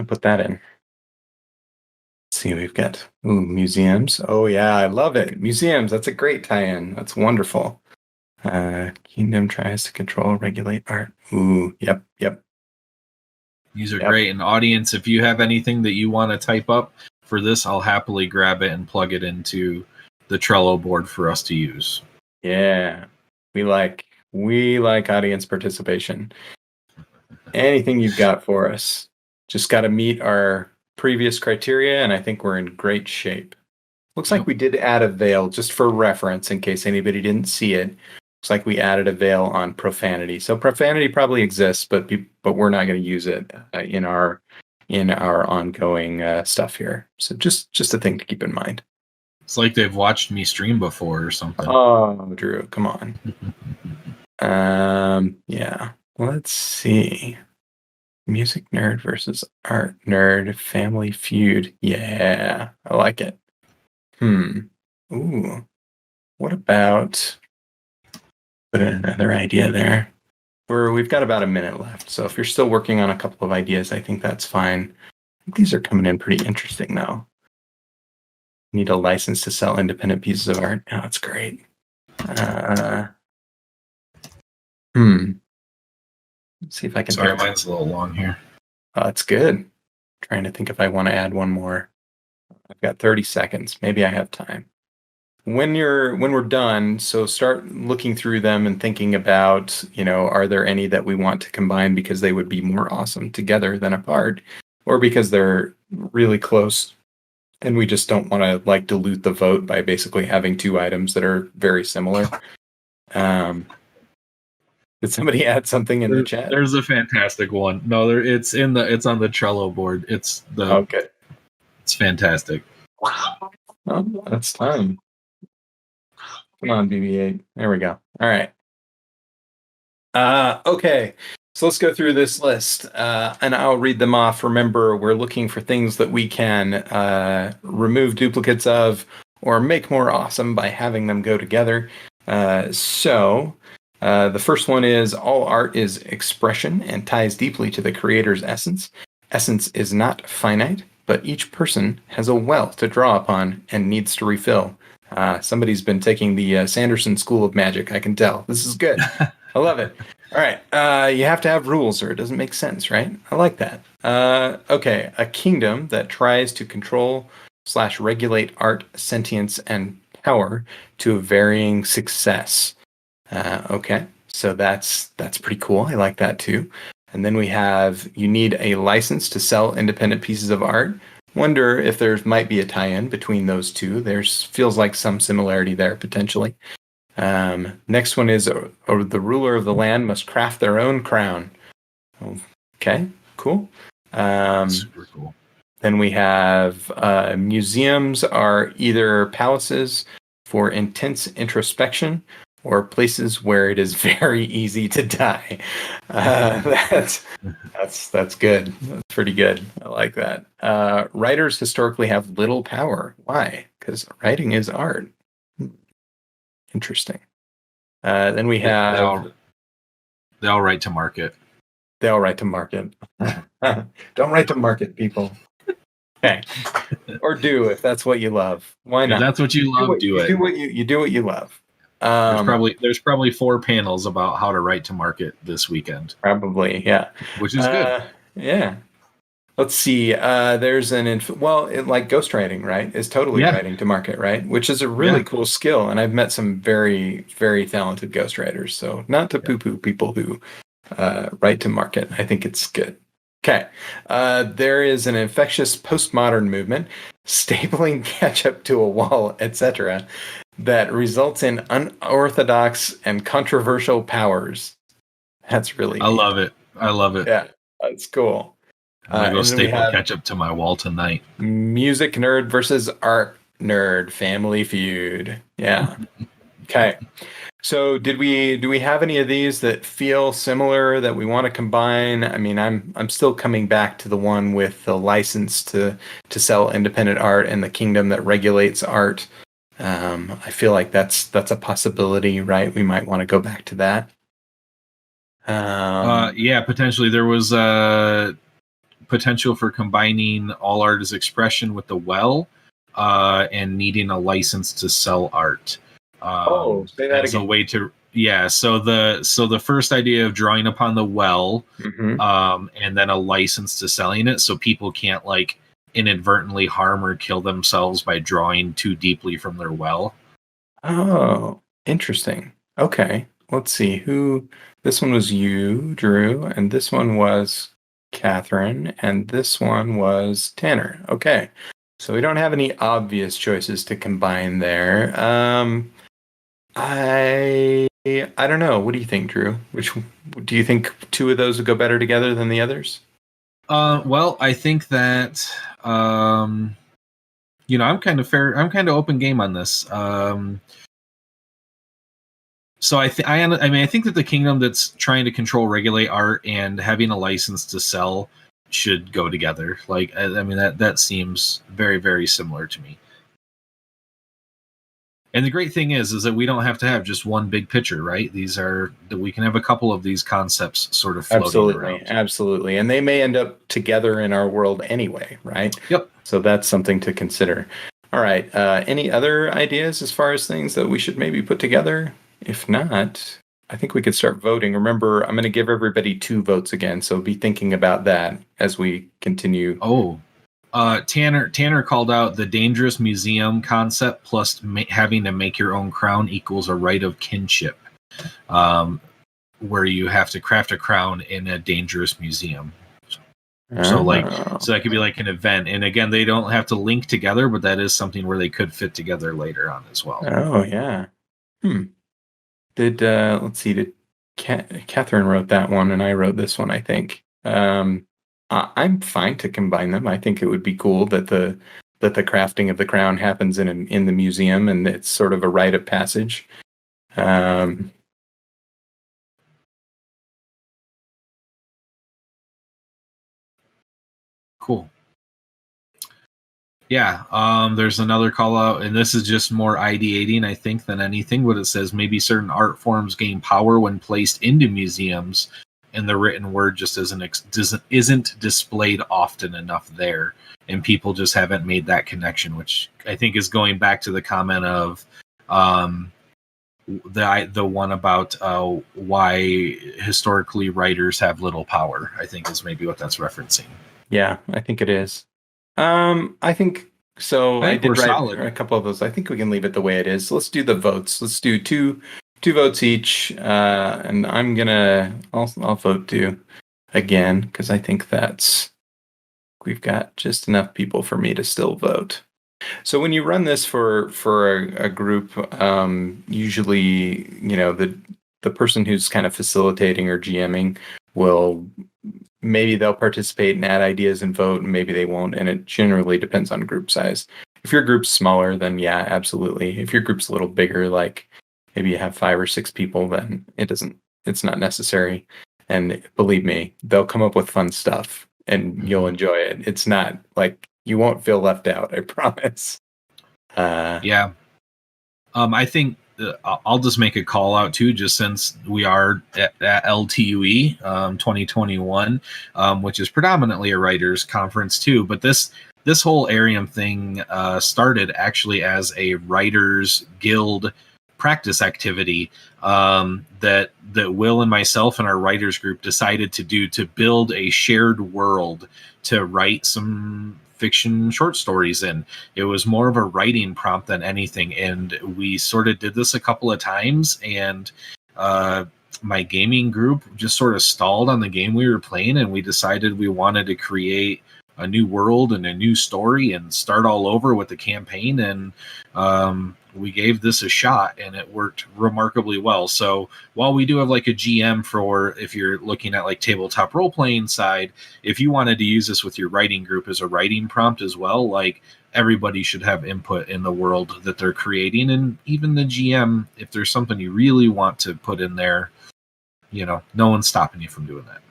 gonna put that in. Let's see, we've got museums. Oh yeah, I love it. Museums, that's a great tie-in. That's wonderful. Kingdom tries to control, regulate art. Ooh, yep. These are great. And audience, if you have anything that you want to type up for this, I'll happily grab it and plug it into the Trello board for us to use. Yeah, we like audience participation. Anything you've got for us. Just got to meet our previous criteria, and I think we're in great shape. Looks like we did add a veil just for reference in case anybody didn't see it. Looks like we added a veil on profanity. So profanity probably exists, but we're not going to use it in our ongoing stuff here. So just a thing to keep in mind. It's like they've watched me stream before or something. Oh, Drew, come on. Yeah. Let's see. Music nerd versus art nerd family feud. Yeah, I like it. Ooh. What about put in another idea there? We've got about a minute left, so if you're still working on a couple of ideas, I think that's fine. I think these are coming in pretty interesting, though. Need a license to sell independent pieces of art. Oh, that's great. Let's see if I can. Sorry, mine's a little long here. Oh, that's good. Trying to think if I want to add one more. I've got 30 seconds. Maybe I have time. When we're done, so start looking through them and thinking about, are there any that we want to combine because they would be more awesome together than apart, or because they're really close and we just don't want to like dilute the vote by basically having two items that are very similar. Did somebody add something in the chat? There's a fantastic one. No, it's on the Trello board. It's fantastic. Wow. Oh, that's time. Come on, BB-8. There we go. All right. Okay. So let's go through this list, and I'll read them off. Remember, we're looking for things that we can remove duplicates of or make more awesome by having them go together. So the first one is all art is expression and ties deeply to the creator's essence. Essence is not finite, but each person has a well to draw upon and needs to refill. Somebody's been taking the Sanderson School of Magic, I can tell. This is good. I love it. All right. You have to have rules or it doesn't make sense, right? I like that. Okay. A kingdom that tries to control/regulate art, sentience, and power to a varying success. Okay. So that's pretty cool. I like that too. And then we have, you need a license to sell independent pieces of art. Wonder if there might be a tie-in between those two. There's feels like some similarity there potentially. Next one is the ruler of the land must craft their own crown. Okay, cool. Super cool. Then we have museums are either palaces for intense introspection or places where it is very easy to die. That's good. That's pretty good. I like that. Writers historically have little power. Why? Because writing is art. Interesting. Then we have... They all write to market. They all write to market. Don't write to market, people. Okay. Or do if that's what you love. Why not? If that's what you love, do it. You do what you love. There's probably 4 panels about how to write to market this weekend. Probably, yeah. Which is good. Yeah. Let's see. There's like ghostwriting, right? Is totally writing to market, right? Which is a really cool skill, and I've met some very, very talented ghostwriters. So not to poo-poo people who write to market. I think it's good. Okay. There is an infectious postmodern movement, stapling ketchup to a wall, etc., that results in unorthodox and controversial powers. That's really I love it. Yeah, that's cool. I'm going to go staple ketchup to my wall tonight. Music nerd versus art nerd family feud. Yeah. Okay. So do we have any of these that feel similar that we want to combine? I mean, I'm still coming back to the one with the license to sell independent art and the kingdom that regulates art. I feel like that's a possibility, right? We might want to go back to that. Potentially there was potential for combining all art as expression with the well, and needing a license to sell art. Say that as again. A way to So the first idea of drawing upon the well, and then a license to selling it, so people can't like inadvertently harm or kill themselves by drawing too deeply from their well. Oh, interesting. Okay, let's see this one was you, Drew, and this one was Catherine, and this one was Tanner. Okay, so we don't have any obvious choices to combine there. I Yeah, I don't know. What do you think, Drew? Which do you think two of those would go better together than the others? Well, I think that I'm kind of fair. I'm kind of open game on this. So I think that the kingdom that's trying to control, regulate art, and having a license to sell should go together. Like, I mean, that seems very, very similar to me. And the great thing is that we don't have to have just one big picture, right? We can have a couple of these concepts sort of floating around. Absolutely. And they may end up together in our world anyway, right? Yep. So that's something to consider. All right. Any other ideas as far as things that we should maybe put together? If not, I think we could start voting. Remember, I'm going to give everybody 2 votes again, so be thinking about that as we continue. Oh, Tanner called out the dangerous museum concept plus having to make your own crown equals a right of kinship, where you have to craft a crown in a dangerous museum. So that could be like an event. And again, they don't have to link together, but that is something where they could fit together later on as well. Oh, yeah. Let's see, Catherine wrote that one and I wrote this one, I think. I'm fine to combine them. I think it would be cool that the crafting of the crown happens in the museum and it's sort of a rite of passage. Cool. Yeah, there's another call out, and this is just more ideating, I think, than anything, but it says maybe certain art forms gain power when placed into museums, and the written word just isn't displayed often enough there, and people just haven't made that connection, which I think is going back to the comment of the one about why historically writers have little power, I think is maybe what that's referencing. Yeah, I think it is. I think so. I did write a couple of those. I think we can leave it the way it is. Let's do the votes. Let's do two votes each. And I'll vote 2 again because I think we've got just enough people for me to still vote. So when you run this for a group, usually the person who's kind of facilitating or GMing will. Maybe they'll participate and add ideas and vote, and maybe they won't. And it generally depends on group size. If your group's smaller, then yeah, absolutely. If your group's a little bigger, like maybe you have 5 or 6 people, then it's not necessary. And believe me, they'll come up with fun stuff and you'll enjoy it. It's not like you won't feel left out, I promise. Yeah. I think I'll just make a call out too, just since we are at LTUE 2021, which is predominantly a writers conference too. But this whole Arium thing started actually as a writers guild practice activity that Will and myself and our writers group decided to do to build a shared world to write some fiction short stories in. It was more of a writing prompt than anything, and we sort of did this a couple of times, and my gaming group just sort of stalled on the game we were playing, and we decided we wanted to create a new world and a new story and start all over with the campaign, and we gave this a shot and it worked remarkably well. So while we do have like a GM for if you're looking at like tabletop role-playing side, if you wanted to use this with your writing group as a writing prompt as well, like everybody should have input in the world that they're creating. And even the GM, if there's something you really want to put in there, no one's stopping you from doing that.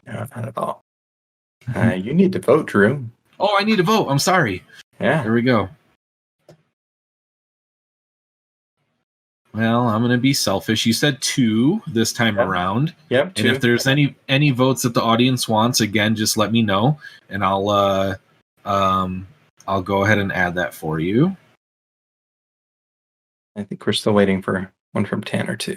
No, not at all. You need to vote, Drew. Oh, I need to vote. I'm sorry. Yeah. There we go. Well, I'm going to be selfish. You said 2 this time around. Yep. 2. And if there's any votes that the audience wants, again, just let me know, and I'll go ahead and add that for you. I think we're still waiting for one from Tanner too.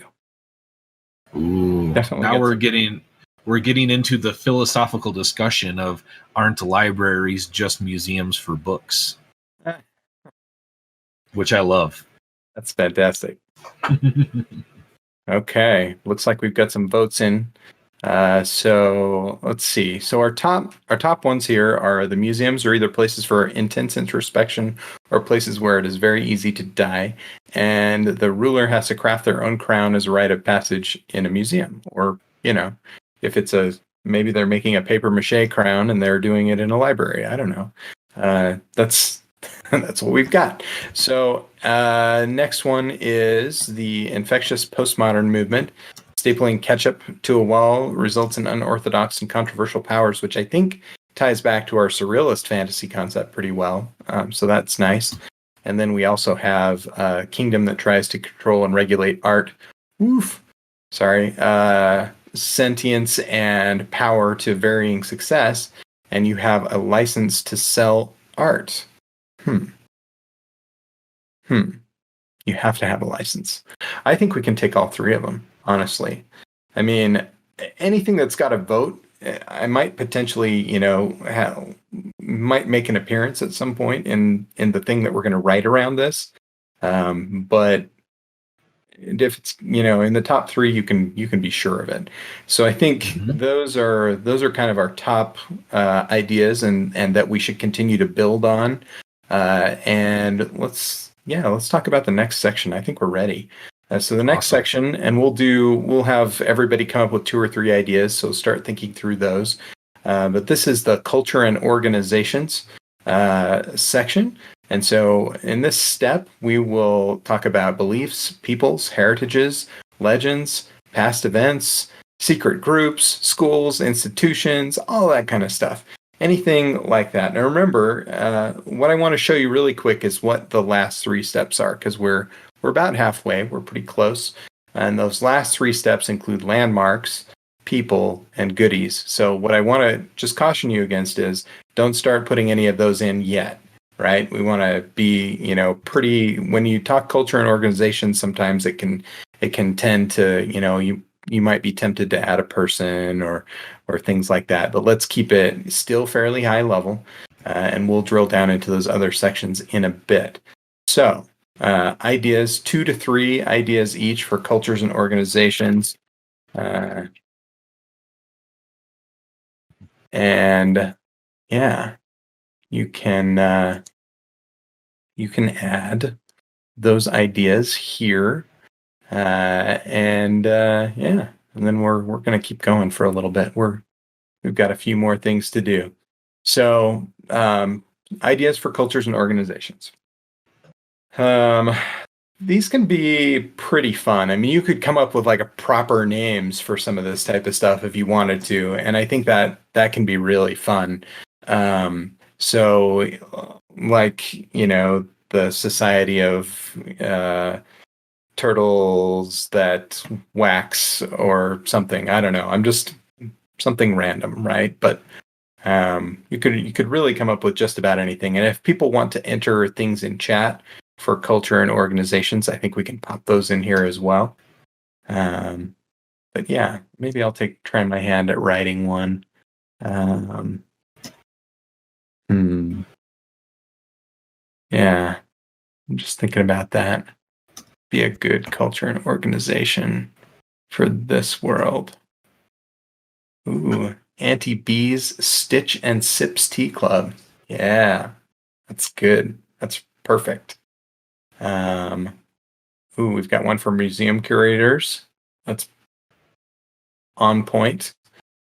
Ooh. Definitely. Now we're getting into the philosophical discussion of aren't libraries just museums for books? Which I love. That's fantastic. Okay, looks like we've got some votes in. So let's see. So our top ones here are the museums are either places for intense introspection or places where it is very easy to die. And the ruler has to craft their own crown as a rite of passage in a museum. Or, if it's maybe they're making a paper mache crown and they're doing it in a library. I don't know. That's that's what we've got. So next one is the infectious postmodern movement. Stapling ketchup to a wall results in unorthodox and controversial powers, which I think ties back to our surrealist fantasy concept pretty well. So that's nice. And then we also have a kingdom that tries to control and regulate art. Oof. Sorry. Sentience and power to varying success. And you have a license to sell art. You have to have a license. I think we can take all three of them, honestly. I mean, anything that's got a vote, I might potentially, might make an appearance at some point in the thing that we're going to write around this. But if it's, in the top three, you can be sure of it. So I think those are kind of our top ideas and that we should continue to build on. And let's talk about the next section. I think we're ready. So the next section, and we'll have everybody come up with 2 or 3 ideas. So start thinking through those. But this is the culture and organizations section. And so in this step, we will talk about beliefs, peoples, heritages, legends, past events, secret groups, schools, institutions, all that kind of stuff. Anything like that. Now remember, what I want to show you really quick is what the last 3 steps are, because we're about halfway. We're pretty close. And those last 3 steps include landmarks, people, and goodies. So what I want to just caution you against is don't start putting any of those in yet, right? We want to be, pretty, when you talk culture and organization, sometimes it can tend to, you might be tempted to add a person or things like that, but let's keep it still fairly high level, and we'll drill down into those other sections in a bit. So ideas, 2 to 3 ideas each for cultures and organizations. And yeah, you can add those ideas here. And then we're going to keep going for a little bit. We've got a few more things to do. So, ideas for cultures and organizations. These can be pretty fun. I mean, you could come up with like a proper names for some of this type of stuff if you wanted to, and I think that can be really fun. So, like, the Society of Turtles that wax or something. I don't know. I'm just something random, right? But you could really come up with just about anything. And if people want to enter things in chat for culture and organizations, I think we can pop those in here as well. But yeah, maybe I'll try my hand at writing one. Yeah, I'm just thinking about that. Be a good culture and organization for this world. Ooh, Auntie B's Stitch and Sips Tea Club. Yeah, that's good. That's perfect. We've got one for museum curators. That's on point.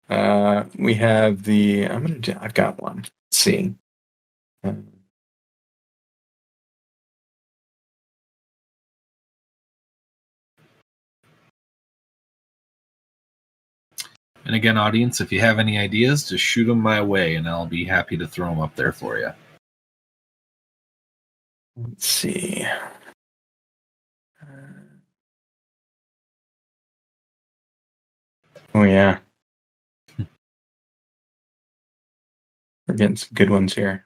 We have I've got one. Let's see. And again, audience, if you have any ideas, just shoot them my way, and I'll be happy to throw them up there for you. Let's see. Oh, yeah. We're getting some good ones here.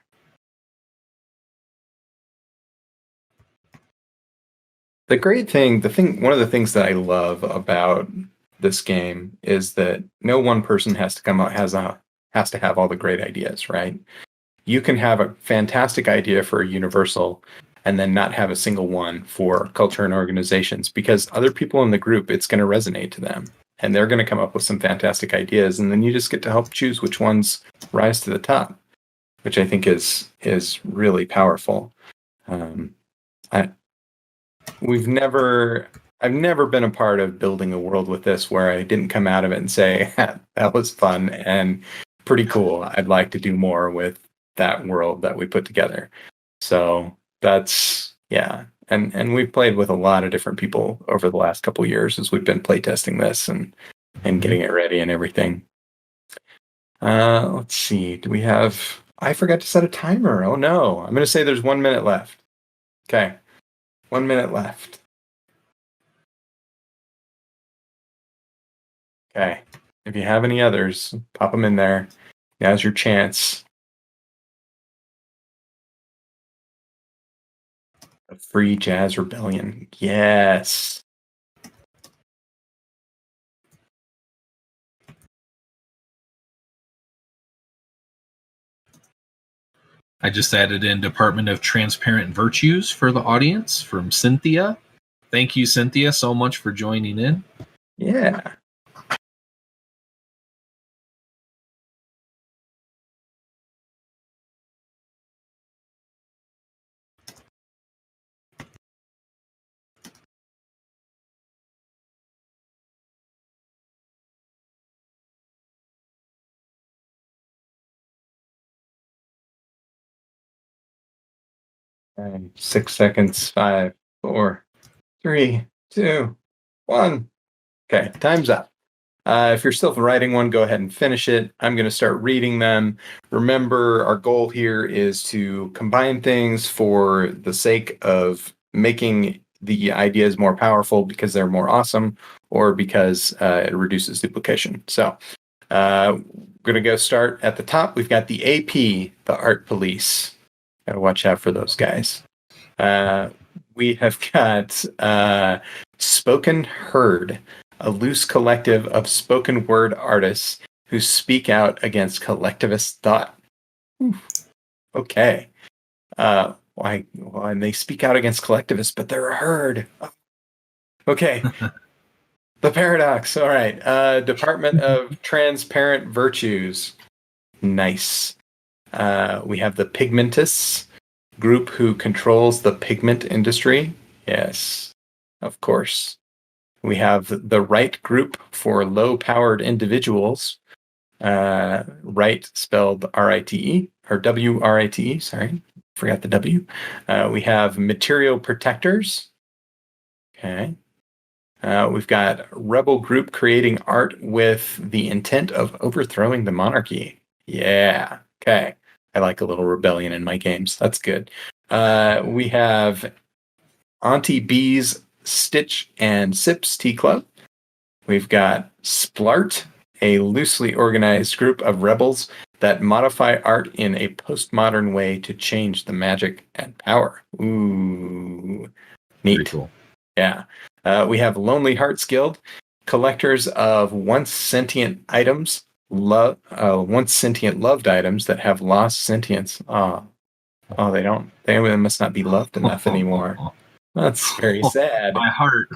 One of the things that I love about this game is that no one person has to have all the great ideas, right? You can have a fantastic idea for a universal and then not have a single one for culture and organizations, because other people in the group, it's going to resonate to them. and they're going to come up with some fantastic ideas, and then you just get to help choose which ones rise to the top, which I think is really powerful. I've never been a part of building a world with this where I didn't come out of it and say, that was fun and pretty cool. I'd like to do more with that world that we put together. So that's, yeah. And we've played with a lot of different people over the last couple of years as we've been playtesting this and getting it ready and everything. Let's see. Do we have... I forgot to set a timer. Oh no. I'm going to say there's 1 minute left. Okay. 1 minute left. Okay. If you have any others, pop them in there. Now's your chance. A free Jazz Rebellion. Yes. I just added in Department of Transparent Virtues for the audience from Cynthia. Thank you, Cynthia, so much for joining in. Yeah. And 6 seconds. 5, 4, 3, 2, 1. Okay, time's up. If you're still writing one, go ahead and finish it. I'm going to start reading them. Remember, our goal here is to combine things for the sake of making the ideas more powerful because they're more awesome, or because it reduces duplication. So we're going to go start at the top. We've got the AP, the Art Police. Got to watch out for those guys. We have got Spoken Herd, a loose collective of spoken word artists who speak out against collectivist thought. Okay. Why? Well, and they speak out against collectivists, but they're a herd. Okay. The Paradox. All right. Department of Transparent Virtues. Nice. We have the Pigmentists, group who controls the pigment industry. Yes, of course. We have the Right group for low-powered individuals. Right spelled R-I-T-E, or W-R-I-T-E, sorry. Forgot the W. We have Material Protectors. Okay. We've got Rebel group creating art with the intent of overthrowing the monarchy. Yeah. Okay. I like a little rebellion in my games. That's good. We have Auntie B's Stitch and Sips Tea Club. We've got Splart, a loosely organized group of rebels that modify art in a postmodern way to change the magic and power. Ooh, neat. Pretty cool. Yeah. We have Lonely Hearts Guild, collectors of once sentient items, once sentient loved items that have lost sentience. Oh, they don't. They must not be loved enough anymore. That's very sad. My heart.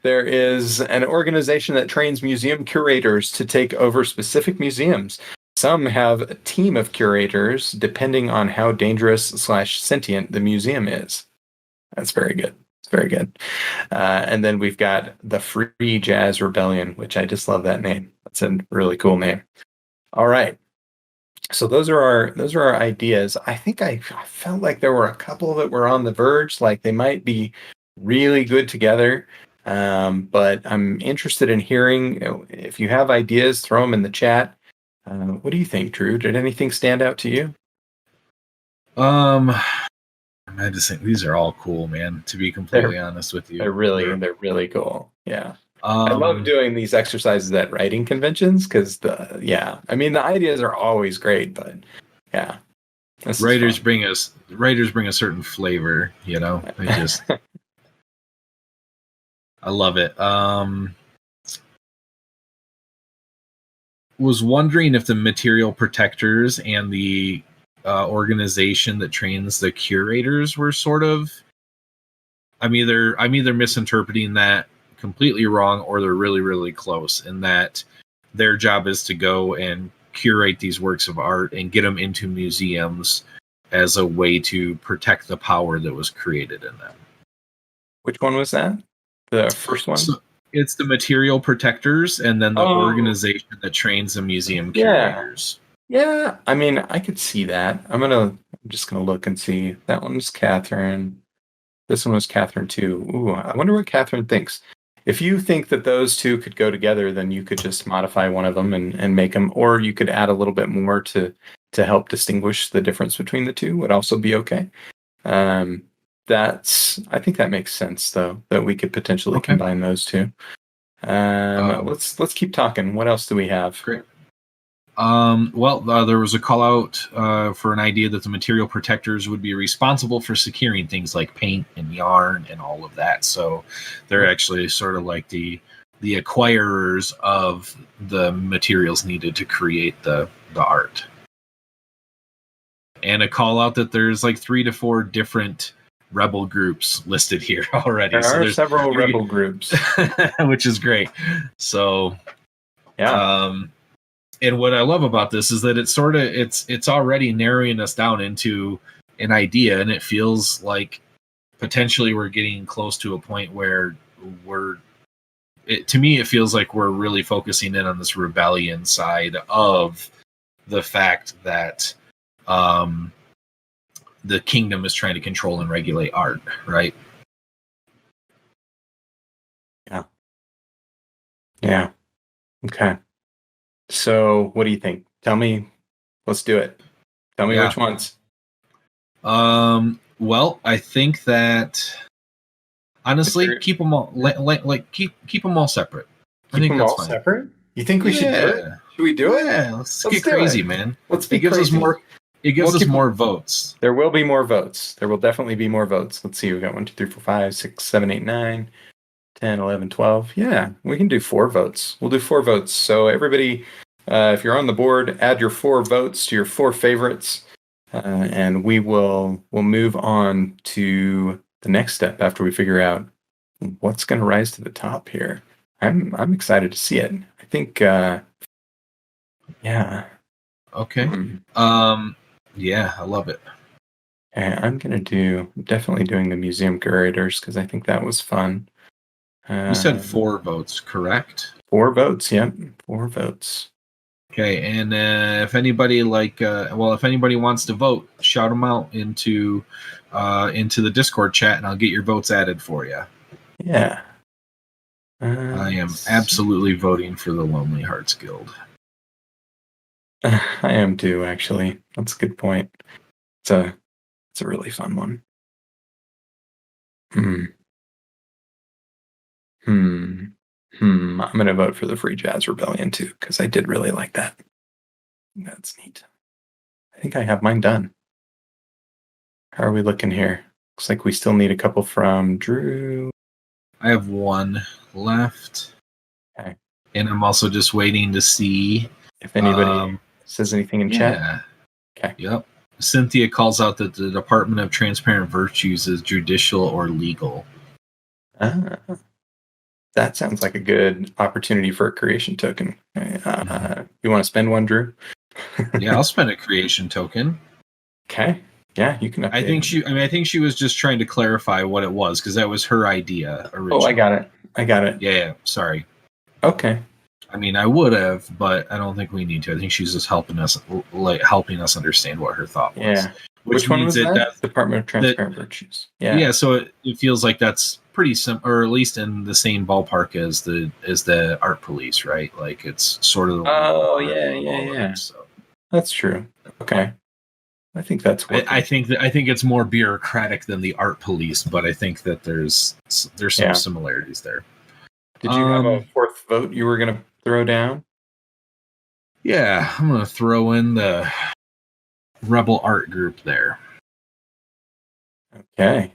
There is an organization that trains museum curators to take over specific museums. Some have a team of curators depending on how dangerous/sentient the museum is. That's very good. It's very good. And then we've got the Free Jazz Rebellion, which I just love that name. That's a really cool name. All right. So those are our ideas. I think I felt like there were a couple that were on the verge, like they might be really good together. But I'm interested in hearing, if you have ideas, throw them in the chat. What do you think, Drew? Did anything stand out to you? I just think these are all cool, man. To be completely honest with you, they're really cool. Yeah. I love doing these exercises at writing conventions because the ideas are always great, but yeah, writers bring a certain flavor, you know. I love it. Was wondering if the Material Protectors and the organization that trains the curators were sort of I'm either misinterpreting that completely wrong, or they're really, really close, in that their job is to go and curate these works of art and get them into museums as a way to protect the power that was created in them. Which one was that? The first one? So it's the material protectors, and then the organization that trains the museum curators. Yeah, I mean, I could see that. I'm just gonna look and see. That one was Catherine. This one was Catherine too. Ooh, I wonder what Catherine thinks. If you think that those two could go together, then you could just modify one of them and make them, or you could add a little bit more to help distinguish the difference between the two. Would also be okay. I think that makes sense though, that we could potentially combine those two. Let's keep talking. What else do we have? Great. There was a call out for an idea that the material protectors would be responsible for securing things like paint and yarn and all of that. So they're actually sort of like the acquirers of the materials needed to create the art. And a call out that there's like 3 to 4 different rebel groups listed here already. There are several rebel groups, which is great. So, yeah. And what I love about this is that it's already narrowing us down into an idea, and it feels like potentially we're getting close to a point where to me, it feels like we're really focusing in on this rebellion side of the fact that the kingdom is trying to control and regulate art, right? Yeah. Okay. So, what do you think? Tell me. Let's do it. Tell me which ones. Well, I think that honestly, keep them all keep them all separate. I think that's fine. Separate? You think we should do it? Should we do it? Yeah, let's get crazy, man. Let's be crazy. It gives us more votes. There will be more votes. There will definitely be more votes. Let's see. We got 1, 2, 3, 4, 5, 6, 7, 8, 9, 10, 11, 12. Yeah, we can do 4 votes. We'll do 4 votes. So everybody, if you're on the board, add your 4 votes to your 4 favorites, and we'll move on to the next step after we figure out what's going to rise to the top here. I'm excited to see it. I think, yeah. Okay. Yeah, I love it. And I'm definitely doing the museum curators because I think that was fun. You said 4 votes, correct? 4 votes, yep. 4 votes. Okay, and if anybody if anybody wants to vote, shout them out into the Discord chat, and I'll get your votes added for you. Yeah. I am absolutely voting for the Lonely Hearts Guild. I am too, actually. That's a good point. It's a really fun one. I'm going to vote for the Free Jazz Rebellion too, because I did really like that. That's neat. I think I have mine done. How are we looking here? Looks like we still need a couple from Drew. I have 1 left. Okay. And I'm also just waiting to see if anybody says anything in chat. Okay. Yep. Cynthia calls out that the Department of Transparent Virtues is judicial or legal. That sounds like a good opportunity for a creation token. You want to spend one, Drew? Yeah, I'll spend a creation token. Okay. Yeah, you can. I think she was just trying to clarify what it was, because that was her idea originally. Oh, I got it. Yeah. Sorry. Okay. I mean, I would have, but I don't think we need to. I think she's just helping us understand what her thought was. Yeah. Which one was that? Department of Transparent Virtues. Yeah. Yeah. So it feels like that's pretty simple, or at least in the same ballpark as the art police, right? Like it's sort of. Oh yeah. So that's true. Okay. I think that's. I think it's more bureaucratic than the art police, but I think that there's some similarities there. Did you have a 4th vote you were going to throw down? Yeah, I'm going to throw in the Rebel Art Group there. Okay.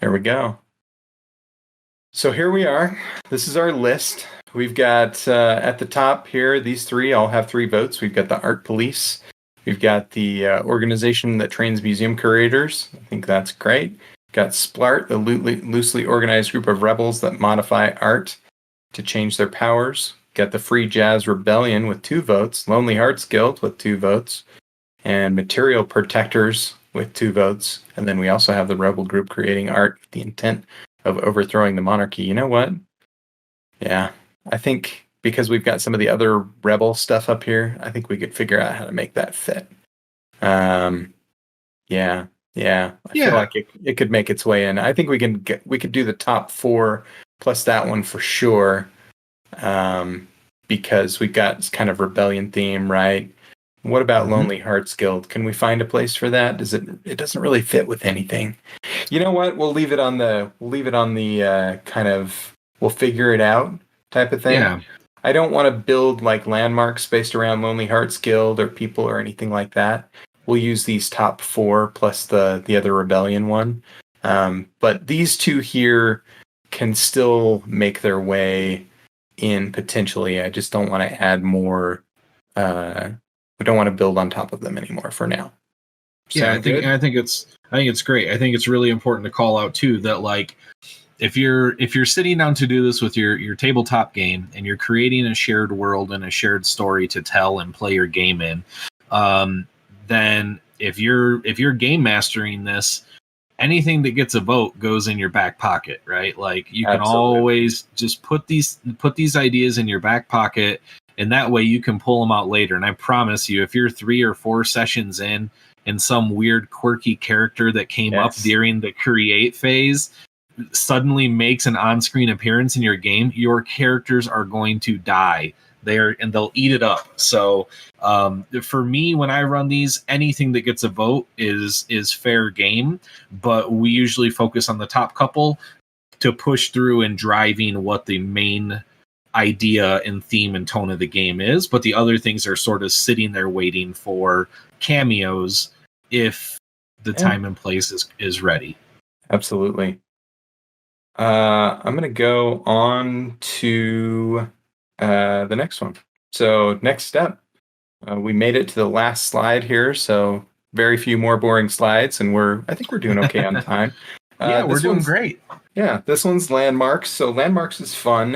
There we go. So here we are. This is our list. We've got at the top here, these 3 all have 3 votes. We've got the Art Police. We've got the organization that trains museum curators. I think that's great. We've Got Splart, the loosely organized group of rebels that modify art to change their powers. Got the Free Jazz Rebellion with 2 votes. Lonely Hearts Guild with 2 votes. And Material Protectors with 2 votes. And then we also have the rebel group creating art with the intent of overthrowing the monarchy. You know what? Yeah, I think because we've got some of the other rebel stuff up here, I think we could figure out how to make that fit. Yeah. I feel like it could make its way in. I think we could do the top 4 plus that one for sure. Because we've got kind of rebellion theme, right? What about Lonely Hearts Guild? Can we find a place for that? It doesn't really fit with anything. You know what? We'll leave it on the kind of we'll figure it out type of thing. Yeah. I don't want to build like landmarks based around Lonely Hearts Guild or people or anything like that. We'll use these top 4 plus the other rebellion one. But these 2 here can still make their way in potentially. I just don't want to add more. We don't want to build on top of them anymore for now. Yeah, I think it's great. I think it's really important to call out too that like if you're sitting down to do this with your tabletop game and you're creating a shared world and a shared story to tell and play your game in, then if you're game mastering this, anything that gets a vote goes in your back pocket, right? Like you can always just put these ideas in your back pocket, and that way you can pull them out later. And I promise you, if you're 3 or 4 sessions in and some weird quirky character that came up during the create phase suddenly makes an on-screen appearance in your game, your characters are going to die there and they'll eat it up. So for me, when I run these, anything that gets a vote is fair game, but we usually focus on the top couple to push through and driving what the main idea and theme and tone of the game is, but the other things are sort of sitting there waiting for cameos if the time and place is ready. Absolutely. I'm going to go on to the next one. So next step, we made it to the last slide here. So very few more boring slides, and I think we're doing okay on time. We're doing great. Yeah, this one's landmarks. So landmarks is fun.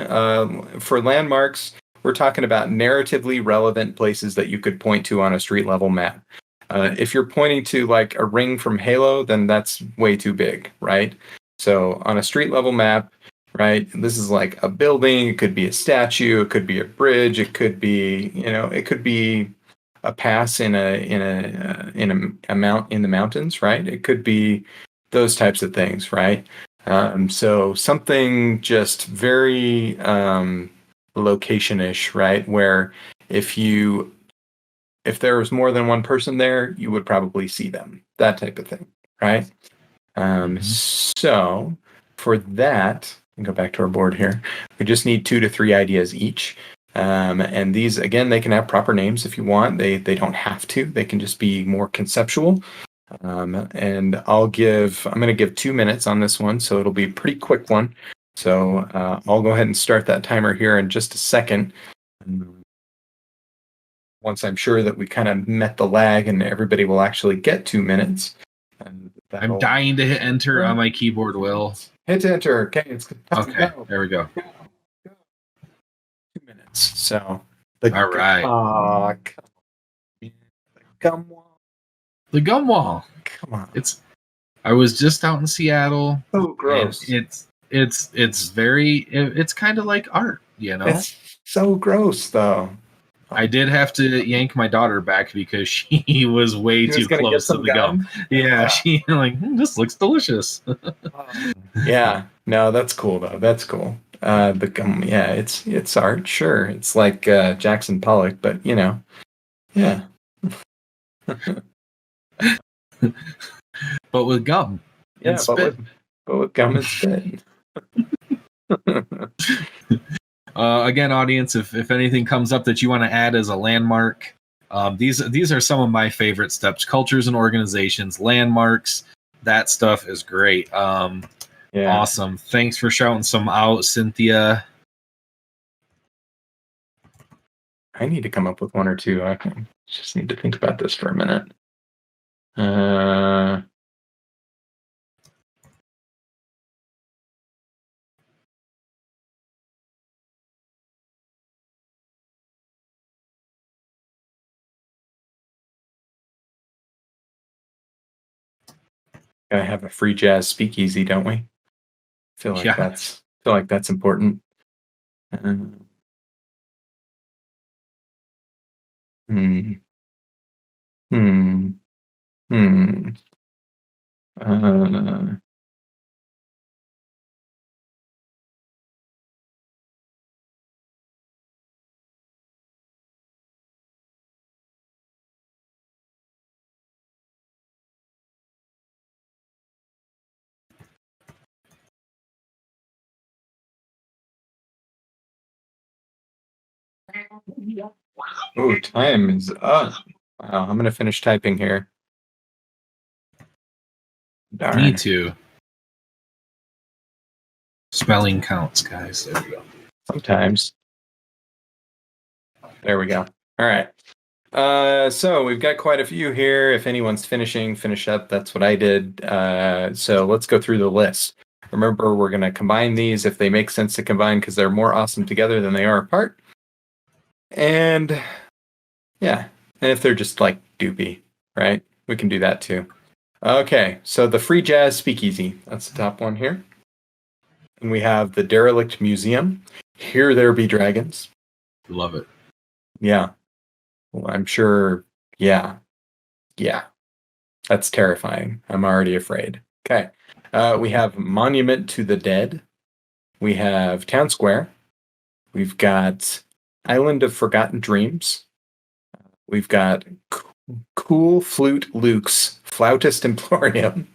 For landmarks, we're talking about narratively relevant places that you could point to on a street level map. If you're pointing to like a ring from Halo, then that's way too big, right? So on a street level map, right, this is like a building, it could be a statue, it could be a bridge, it could be, it could be a pass in the mountains, right? It could be those types of things, right? So something just very location-ish, right? Where if there was more than one person there, you would probably see them. That type of thing, right? So for that, go back to our board here. We just need 2 to 3 ideas each. And these, again, they can have proper names if you want. They don't have to. They can just be more conceptual. And I'm going to give 2 minutes on this one, so it'll be a pretty quick one. So I'll go ahead and start that timer here in just a second. Once I'm sure that we kind of met the lag and everybody will actually get 2 minutes. And I'm dying to hit enter on my keyboard, Will. Hit enter. Okay, it's okay. There we go. 2 minutes. So all right. The gum wall. The gum wall. Come on. I was just out in Seattle. So gross. It's very. It's kind of like art, It's so gross, though. I did have to yank my daughter back because she was way too close to the gum. Yeah, she this looks delicious. Yeah, no, that's cool though. That's cool. The gum, yeah, it's art, sure. It's like Jackson Pollock, but yeah. But with gum. Yeah, but with gum and spit. Again, audience, if anything comes up that you want to add as a landmark, these are some of my favorite steps. Cultures and organizations, landmarks, that stuff is great. Awesome. Thanks for shouting some out, Cynthia. I need to come up with 1 or 2. I just need to think about this for a minute. Gotta have a free jazz speakeasy, don't we? Feel like Yeah. that's important. Hmm. Hmm. Hmm. Uh, oh, time is up. Wow, I'm gonna finish typing here. Darn. Me too. Spelling counts, guys. There we go. Sometimes. There we go. All right. So we've got quite a few here. If anyone's finish up. That's what I did. So let's go through the list. Remember, we're going to combine these if they make sense to combine because they're more awesome together than they are apart. And yeah, and if they're just like doopy, right? We can do that too. Okay, so the Free Jazz Speakeasy. That's the top one here. And we have the Derelict Museum. Here There Be Dragons. Love it. Yeah. Well, I'm sure. Yeah. Yeah. That's terrifying. I'm already afraid. Okay. We have Monument to the Dead. We have Town Square. We've got Island of Forgotten Dreams. We've got Cool Flute Luke's Flautist Emporium.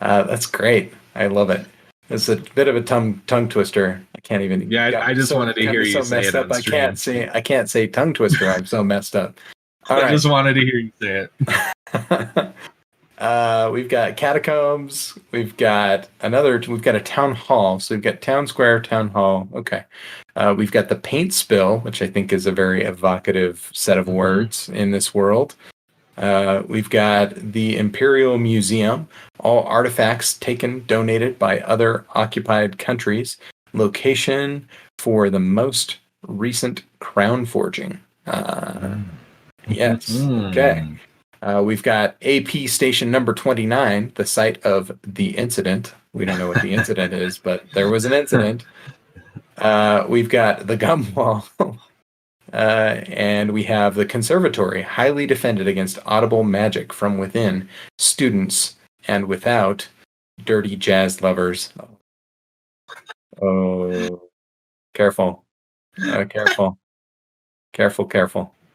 That's great. I love it. It's a bit of a tongue twister. I can't even. Yeah, I just wanted to hear you say it on stream. I can't say tongue twister. I'm so messed up. All I just wanted to hear you say it. We've got Catacombs. We've got a Town Hall. So we've got Town Square, Town Hall. Okay. We've got the Paint Spill, which I think is a very evocative set of words in this world. We've got the Imperial Museum, all artifacts donated by other occupied countries. Location for the most recent crown forging. Yes. Okay. We've got AP Station number 29, the site of the incident. We don't know what the incident is, but there was an incident. We've got the Gum Wall. And we have the Conservatory, highly defended against audible magic from within, students and without, dirty jazz lovers. Oh, careful. Careful.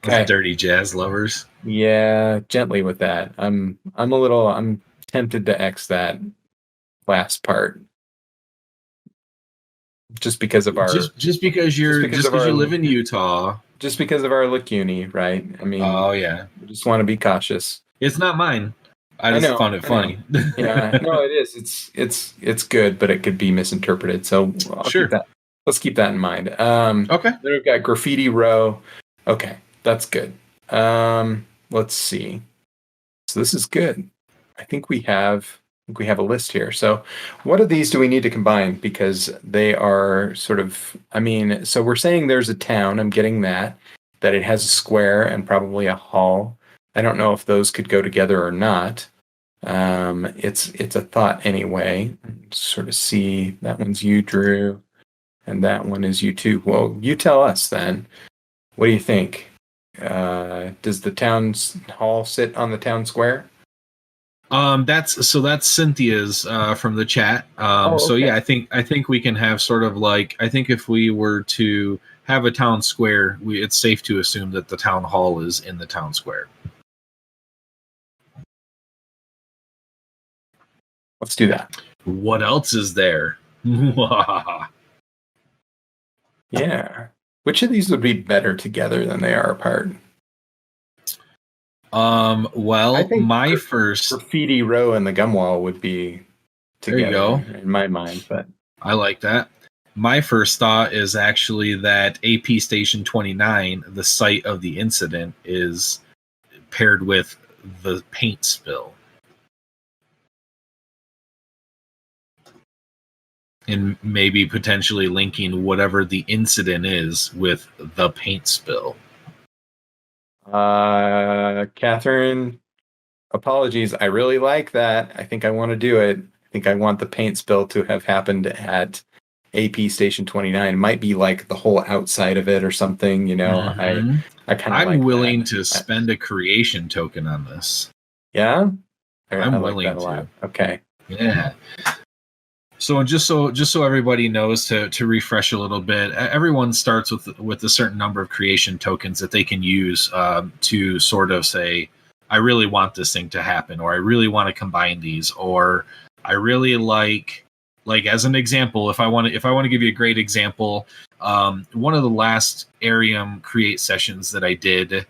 Okay. Dirty jazz lovers. Yeah, gently with that. I'm tempted to X that last part. Just because of our just because you live in Utah. Just because of our Lacuni, right? I mean, oh yeah, we just want to be cautious. It's not mine. I just found it funny. Yeah, no, it is. It's good, but it could be misinterpreted. So sure, let's keep that in mind. Okay. Then we've got Graffiti Row. Okay, that's good. Let's see. So this is good. I think we have a list here. So what of these do we need to combine? Because they are sort of, so we're saying there's a town, I'm getting that it has a square and probably a hall. I don't know if those could go together or not. It's a thought anyway. Sort of see, that one's you, Drew, and that one is you too. Well, you tell us then. What do you think? Does the town hall sit on the town square? That's Cynthia's from the chat. Okay. So yeah, I think we can have sort of like, I think if we were to have a town square, it's safe to assume that the town hall is in the town square. Let's do that. What else is there? Yeah. Which of these would be better together than they are apart? Well, I think first Graffiti Row and the Gum Wall would be together. There you go. In my mind, but I like that. My first thought is actually that AP Station 29, the site of the incident, is paired with the paint spill. And maybe potentially linking whatever the incident is with the paint spill. Catherine, apologies. I really like that. I think I want to do it. I think I want the paint spill to have happened at AP Station 29. It might be like the whole outside of it or something, you know. Mhm. I kind of I'm like willing that. to spend a creation token on this. Yeah? I I'm like that willing a lot. to. Okay. Yeah. So and just so everybody knows, to refresh a little bit, everyone starts with a certain number of creation tokens that they can use to sort of say, I really want this thing to happen, or I really want to combine these, or I really like as an example, if I want to give you a great example, one of the last Arium create sessions that I did,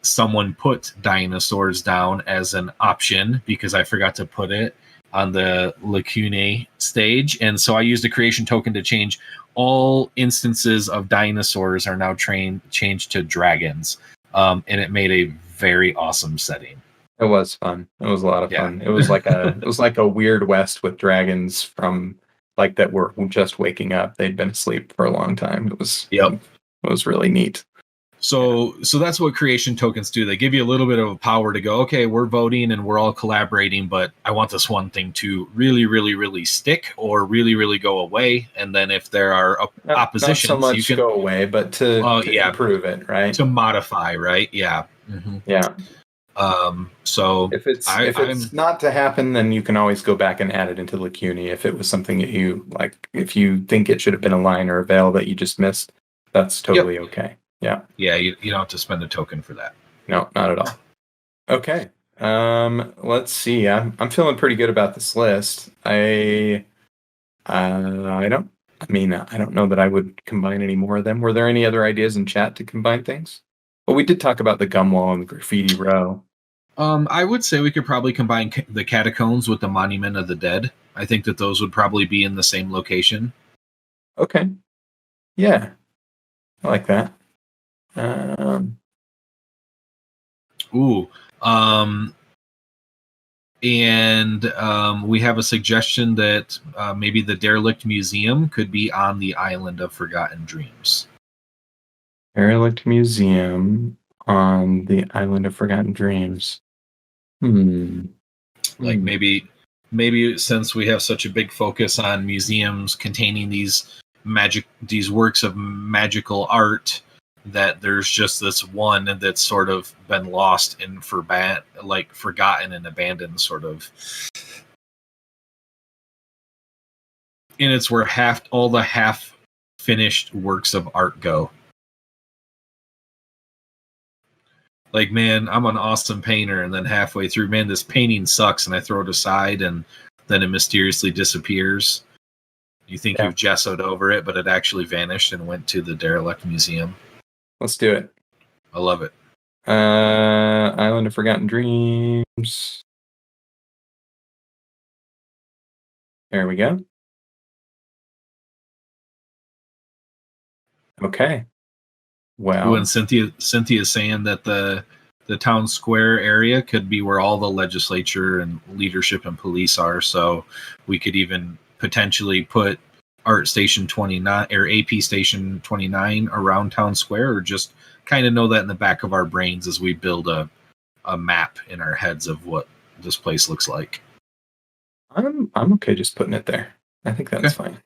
someone put dinosaurs down as an option because I forgot to put it on the Lacunae stage. And so I used a creation token to change all instances of dinosaurs are now changed to dragons. And it made a very awesome setting. It was fun. It was a lot of Yeah. fun. It was like a Weird West with dragons from like that were just waking up. They'd been asleep for a long time. Yep. It was really neat. So that's what creation tokens do. They give you a little bit of power to go, okay, we're voting and we're all collaborating, but I want this one thing to really, really, really stick or really, really go away. And then if there are oppositions, not so much you can go away, but to improve it, right? to modify, right? Yeah. Mm-hmm. Yeah. So If I'm it's not to happen, then you can always go back and add it into Lacunae. If it was something that you like, if you think it should have been a line or a veil that you just missed, that's totally okay. Yeah. Yeah, you don't have to spend a token for that. No, not at all. Okay. Let's see. I'm feeling pretty good about this list. I don't. I mean, I don't know that I would combine any more of them. Were there any other ideas in chat to combine things? Well, we did talk about the gum wall and the graffiti row. I would say we could probably combine the catacombs with the Monument of the Dead. I think that those would probably be in the same location. Okay. Yeah, I like that. Ooh. And we have a suggestion that maybe the Derelict Museum could be on the Island of Forgotten Dreams. Derelict Museum on the Island of Forgotten Dreams. Like maybe since we have such a big focus on museums containing these works of magical art, that there's just this one that's sort of been lost and forgotten and abandoned, sort of. And it's where all the half finished works of art go. Like, man, I'm an awesome painter, and then halfway through, man, this painting sucks, and I throw it aside, and then it mysteriously disappears. You think you've gessoed over it, but it actually vanished and went to the Derelict Museum. Let's do it. I love it. Island of Forgotten Dreams. There we go. Okay. Well, and Cynthia's saying that the town square area could be where all the legislature and leadership and police are. So we could even potentially put Art Station 29 or AP Station 29 around town square, or just kind of know that in the back of our brains as we build a map in our heads of what this place looks like. I'm okay just putting it there. I think that's fine.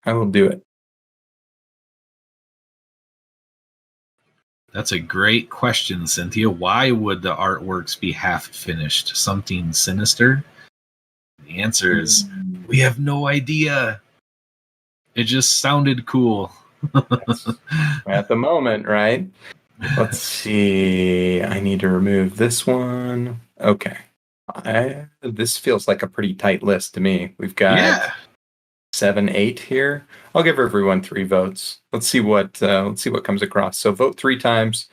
I will do it. That's a great question, Cynthia. Why would the artworks be half finished? Something sinister? The answer is we have no idea. It just sounded cool. At the moment, right? Let's see. I need to remove this one. Okay. This feels like a pretty tight list to me. We've got 7, 8 here. I'll give everyone 3 votes. Let's see what comes across. So vote 3 times.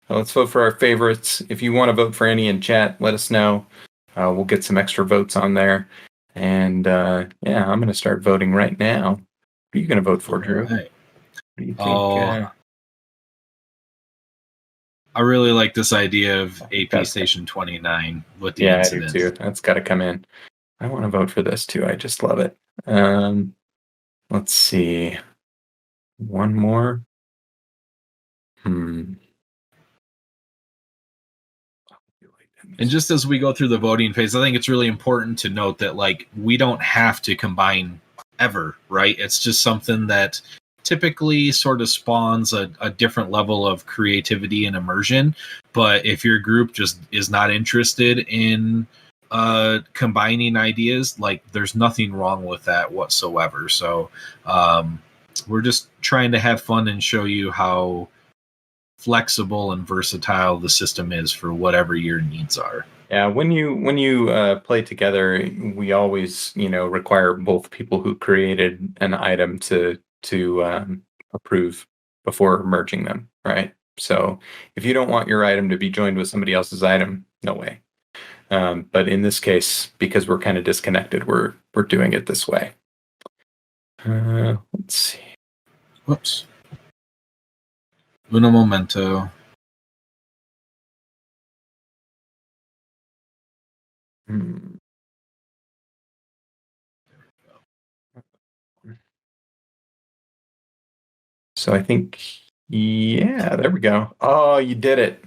Let's vote for our favorites. If you want to vote for any in chat, let us know. We'll get some extra votes on there. And I'm going to start voting right now. Who are you going to vote for, Drew? Right. What do you think? I really like this idea of AP Station 29 with the incidents. I do too. That's got to come in. I want to vote for this too. I just love it. Let's see. One more. And just as we go through the voting phase, I think it's really important to note that like we don't have to combine ever, right? It's just something that typically sort of spawns a different level of creativity and immersion. But if your group just is not interested in combining ideas, like there's nothing wrong with that whatsoever. So we're just trying to have fun and show you how flexible and versatile the system is for whatever your needs are. Yeah, when you play together, we always require both people who created an item to approve before merging them, right? So if you don't want your item to be joined with somebody else's item, no way. But in this case, because we're kind of disconnected, we're doing it this way. Let's see. Whoops. Uno momento. So I think, yeah, there we go. Oh, you did it.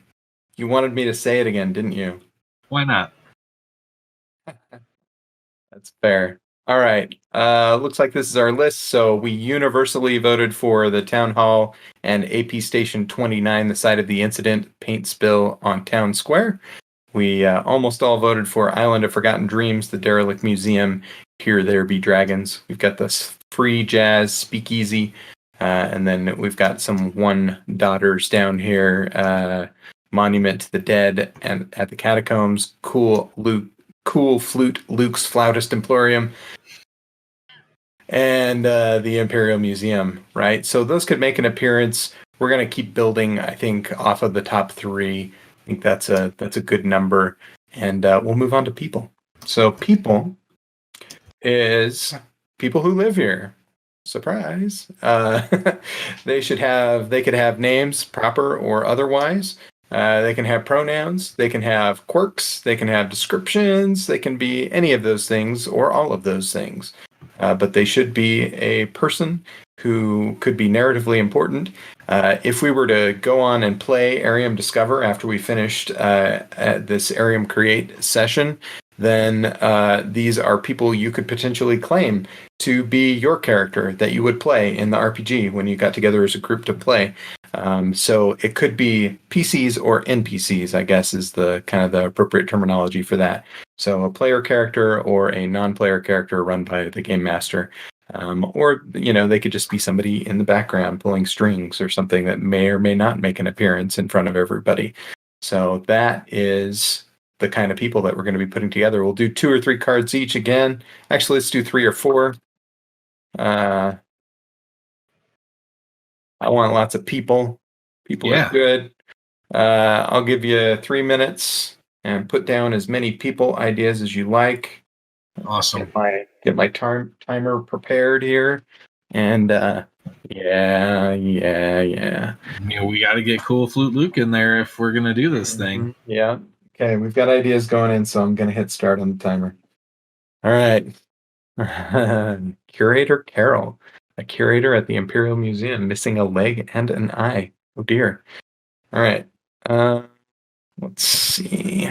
You wanted me to say it again, didn't you? Why not? That's fair. All right. Looks like this is our list. So we universally voted for the town hall and AP Station 29, the site of the incident, paint spill on Town Square. We almost all voted for Island of Forgotten Dreams, the derelict museum, Here There Be Dragons. We've got this free jazz speakeasy, and then we've got some one daughters down here, Monument to the Dead and at the Catacombs, Cool Flute, Luke's Flautist Emporium, and the Imperial Museum, right? So those could make an appearance. We're going to keep building, I think, off of the top three. I think that's a good number, and we'll move on to people. So people is people who live here. Surprise! They could have names, proper or otherwise. They can have pronouns. They can have quirks. They can have descriptions. They can be any of those things or all of those things. But they should be a person who could be narratively important. If we were to go on and play Arium Discover after we finished this Arium Create session, then these are people you could potentially claim to be your character that you would play in the RPG when you got together as a group to play. So it could be PCs or NPCs, I guess, is the kind of the appropriate terminology for that. So a player character or a non-player character run by the game master. Or they could just be somebody in the background pulling strings or something that may or may not make an appearance in front of everybody. So that is the kind of people that we're going to be putting together. We'll do 2 or 3 cards each again. Actually, let's do 3 or 4. I want lots of people. People are good. I'll give you 3 minutes and put down as many people ideas as you like. Awesome. Get my timer prepared here. And yeah. We got to get Cool Flute Luke in there if we're going to do this thing. Yeah. Okay, we've got ideas going in, so I'm going to hit start on the timer. All right. Curator Carol, a curator at the Imperial Museum, missing a leg and an eye. Oh dear. All right. Let's see.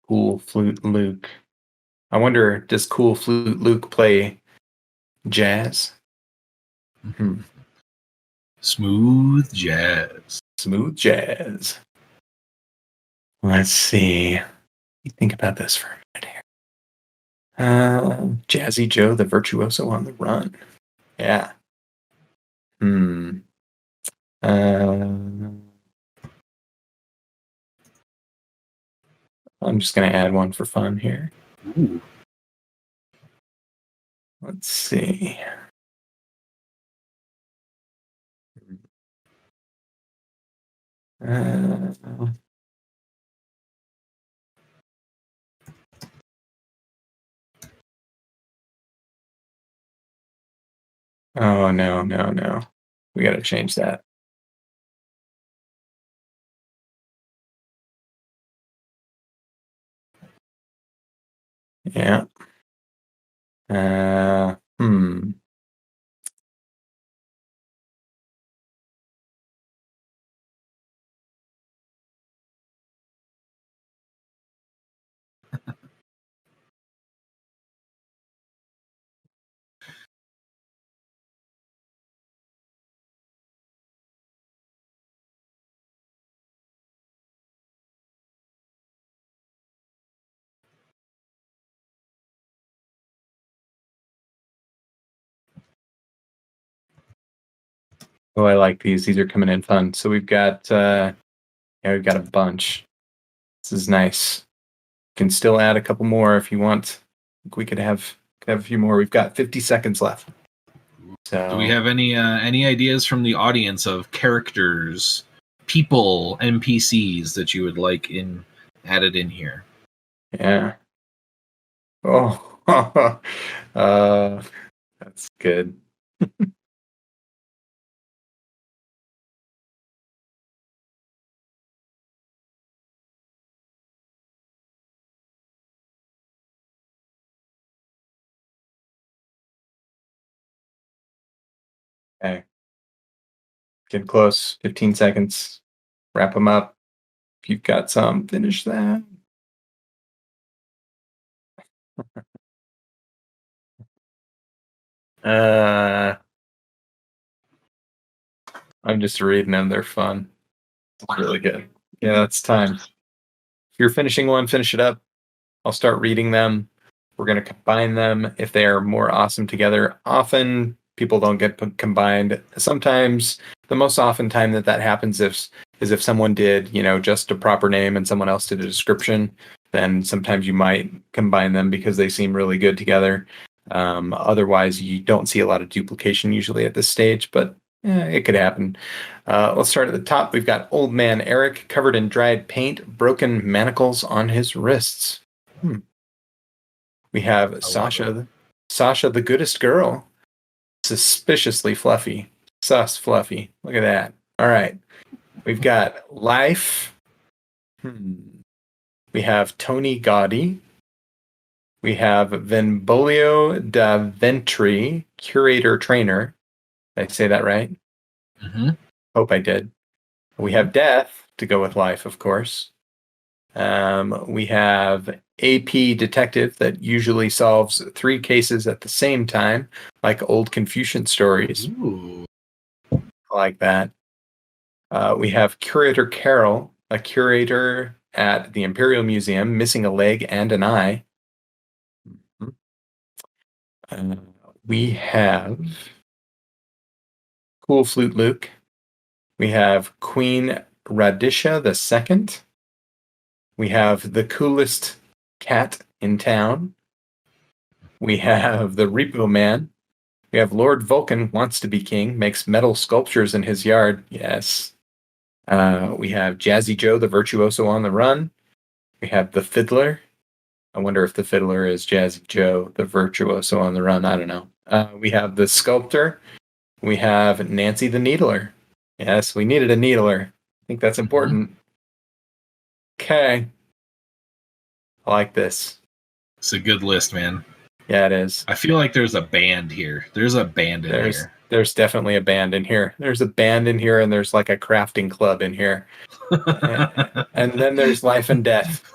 Cool Flute Luke. I wonder, does Cool Flute Luke play jazz? Smooth jazz. Smooth jazz. Let's see. Think about this for a minute here. Jazzy Joe, the virtuoso on the run. Yeah. I'm just going to add one for fun here. Ooh. Let's see. Oh, no. We got to change that. Yeah. Oh, I like these. These are coming in fun. So we've got we've got a bunch. This is nice. You can still add a couple more if you want. I think we could have a few more. We've got 50 seconds left. So Do we have any ideas from the audience of characters, people, NPCs that you would like added in here? yeah. Oh, that's good. Okay, get close. 15 seconds. Wrap them up. If you've got some, finish that. Uh, I'm just reading them. They're fun. It's really good. Yeah, that's time. If you're finishing one, finish it up. I'll start reading them. We're going to combine them if they are more awesome together. Often people don't get combined. Sometimes the most often time that happens is if someone did, just a proper name and someone else did a description, then sometimes you might combine them because they seem really good together. Otherwise, you don't see a lot of duplication usually at this stage, but it could happen. Let's start at the top. We've got Old Man Eric covered in dried paint, broken manacles on his wrists. We have Sasha the goodest girl, suspiciously fluffy, sus fluffy. Look at that. All right. We've got Life. We have Tony Gaudy. We have Venbolio da Ventri, curator trainer. Did I say that right? Mm-hmm. Hope I did. We have Death to go with Life, of course. We have AP detective that usually solves 3 cases at the same time, like old Confucian stories. Ooh. I like that. We have Curator Carol, a curator at the Imperial Museum, missing a leg and an eye. We have Cool Flute Luke. We have Queen Radisha II. We have the coolest cat in town. We have the Repo Man. We have Lord Vulcan wants to be king, makes metal sculptures in his yard. Yes. We have Jazzy Joe, the virtuoso on the run. We have the Fiddler. I wonder if the Fiddler is Jazzy Joe, the virtuoso on the run. I don't know. We have the Sculptor. We have Nancy the Needler. Yes, we needed a needler. I think that's important. Okay. I like this. It's a good list, man. Yeah, it is. I feel like there's a band here. There's a band in here. There's definitely a band in here. There's a band in here, and there's like a crafting club in here. And then there's Life and Death.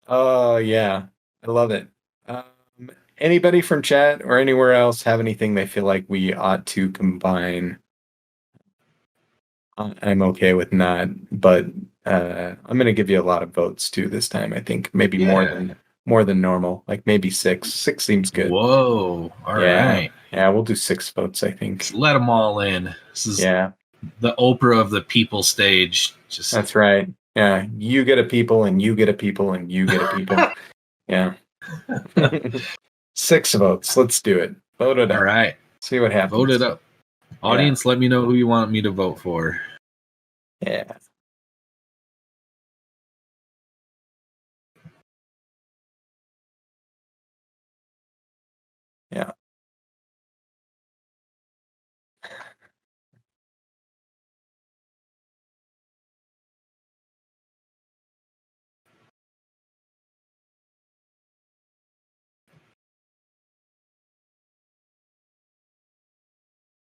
Oh, yeah. I love it. Anybody from chat or anywhere else have anything they feel like we ought to combine? I'm okay with not, but I'm going to give you a lot of votes too this time. I think maybe more than normal, like maybe 6. 6 seems good. Whoa! All right. Yeah, we'll do 6 votes. I think. Let's let them all in. This is the Oprah of the people stage. That's right. Yeah, you get a people, and you get a people, and you get a people. Yeah. 6 votes. Let's do it. Vote it up. All right. See what happens. Vote it up. Audience, let me know who you want me to vote for. Yeah. Yeah.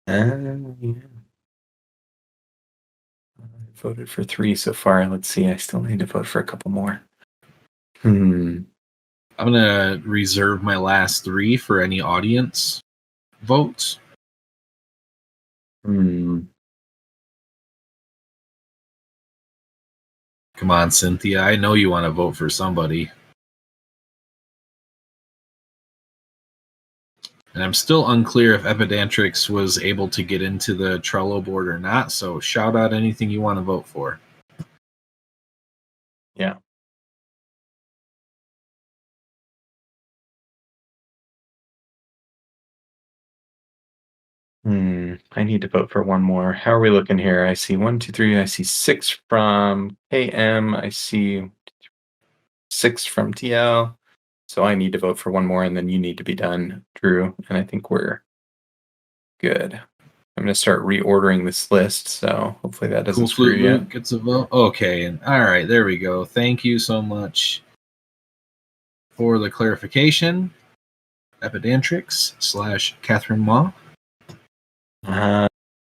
Yeah. I voted for 3 so far. Let's see. I still need to vote for a couple more. I'm gonna reserve my last 3 for any audience votes. Come on, Cynthia. I know you want to vote for somebody. And I'm still unclear if Epidantrix was able to get into the Trello board or not. So shout out anything you want to vote for. Yeah. I need to vote for one more. How are we looking here? I see 1, 2, 3. I see 6 from KM. I see 6 from TL. So I need to vote for one more, and then you need to be done, Drew. And I think we're good. I'm going to start reordering this list, so hopefully that doesn't Cool screw Flute you. Luke gets a vote. Okay, and all right, there we go. Thank you so much for the clarification. Epidantrix / Catherine Ma. Can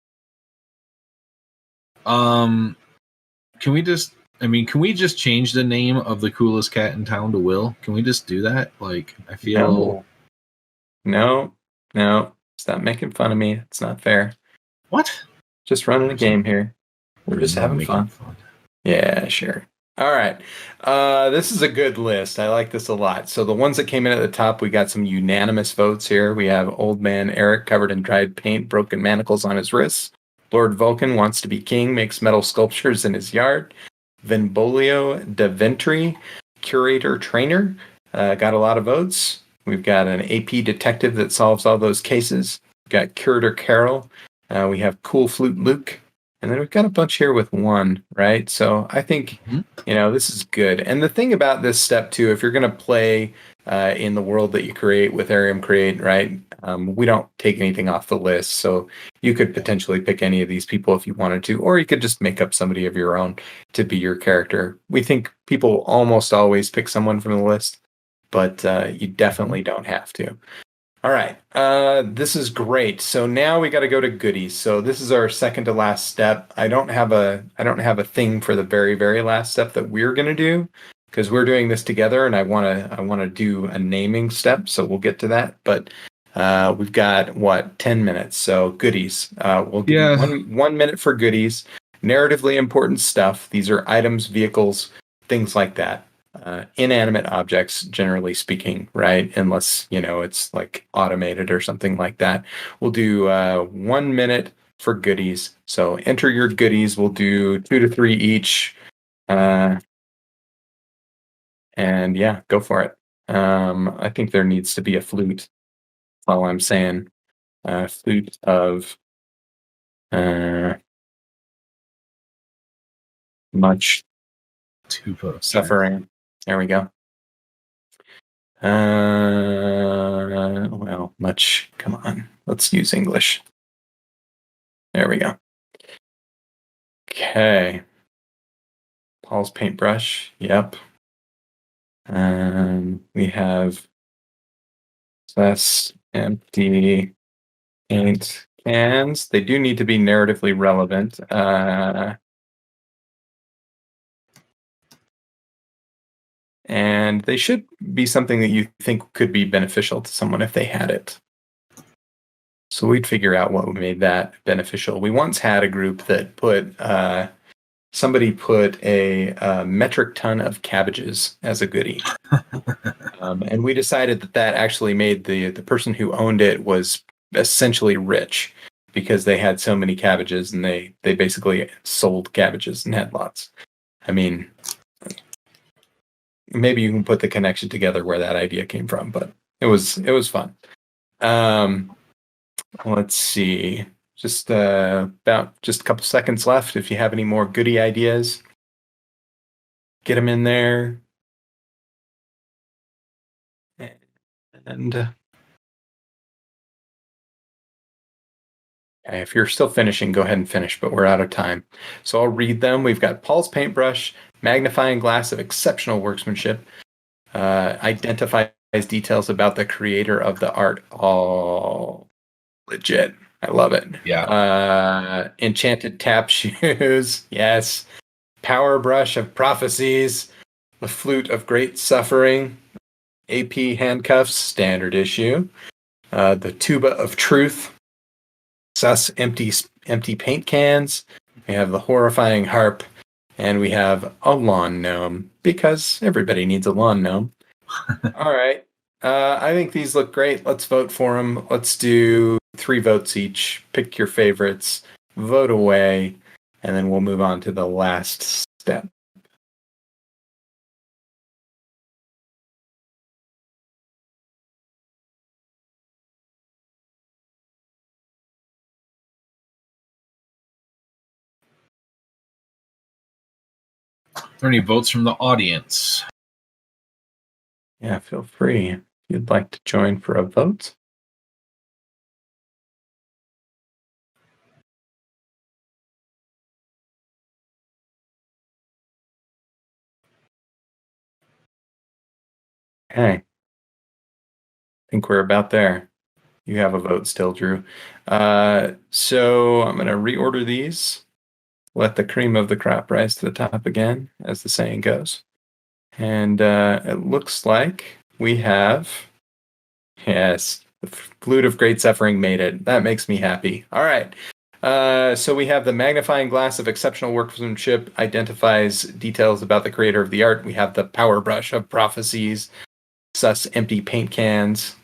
we just? Can we just change the name of the coolest cat in town to Will? Can we just do that? Like, I feel. No. Stop making fun of me. It's not fair. What? Just running a game here. We're just having fun. fun. Yeah, sure. All right. This is a good list. I like this a lot. So the ones that came in at the top, we got some unanimous votes here. We have Old Man Eric covered in dried paint, broken manacles on his wrists. Lord Vulcan wants to be king, makes metal sculptures in his yard. Venbolio da Ventri, curator trainer, got a lot of votes. We've got an AP detective that solves all those cases. We've got curator Carol. We have cool flute Luke. And then we've got a bunch here with 1, right? So I think, this is good. And the thing about this step, too, if you're going to play in the world that you create with Arium Create, right, we don't take anything off the list. So you could potentially pick any of these people if you wanted to, or you could just make up somebody of your own to be your character. We think people almost always pick someone from the list, but you definitely don't have to. All right, this is great. So now we got to go to goodies. So this is our second to last step. I don't have a thing for the very, very last step that we're gonna do because we're doing this together, and I wanna do a naming step. So we'll get to that. But we've got 10 minutes. So goodies. We'll give you 1 minute for goodies. Narratively important stuff. These are items, vehicles, things like that. Inanimate objects, generally speaking, right? Unless, it's like automated or something like that. We'll do 1 minute for goodies. So enter your goodies. We'll do 2 to 3 each. And yeah, go for it. I think there needs to be a flute. That's all I'm saying. Flute of much suffering. There we go. Much. Come on. Let's use English. There we go. Okay. Paul's paintbrush. Yep. We have less empty paint cans. They do need to be narratively relevant. And they should be something that you think could be beneficial to someone if they had it. So we'd figure out what made that beneficial. We once had a group that somebody put a metric ton of cabbages as a goodie. And we decided that actually made the person who owned it was essentially rich because they had so many cabbages, and they basically sold cabbages and had lots. I mean, maybe you can put the connection together where that idea came from, but it was fun. Let's see. Just a couple seconds left. If you have any more goodie ideas, get them in there. And if you're still finishing, go ahead and finish, but we're out of time. So I'll read them. We've got Paul's paintbrush, magnifying glass of exceptional workmanship, identifies details about the creator of the art. All legit. I love it. Yeah. Enchanted tap shoes. Yes. Power brush of prophecies. The flute of great suffering. AP handcuffs, standard issue. The tuba of truth. Sus empty paint cans. We have the horrifying harp. And we have a lawn gnome, because everybody needs a lawn gnome. All right. I think these look great. Let's vote for them. Let's do 3 votes each. Pick your favorites, vote away, and then we'll move on to the last step. Are there any votes from the audience? Yeah, feel free if you'd like to join for a vote. Okay. I think we're about there. You have a vote still, Drew. So I'm going to reorder these. Let the cream of the crop rise to the top again, as the saying goes. And it looks like we have, yes, the flute of great suffering made it. That makes me happy. All right. So we have the magnifying glass of exceptional workmanship identifies details about the creator of the art. We have the power brush of prophecies, sus empty paint cans.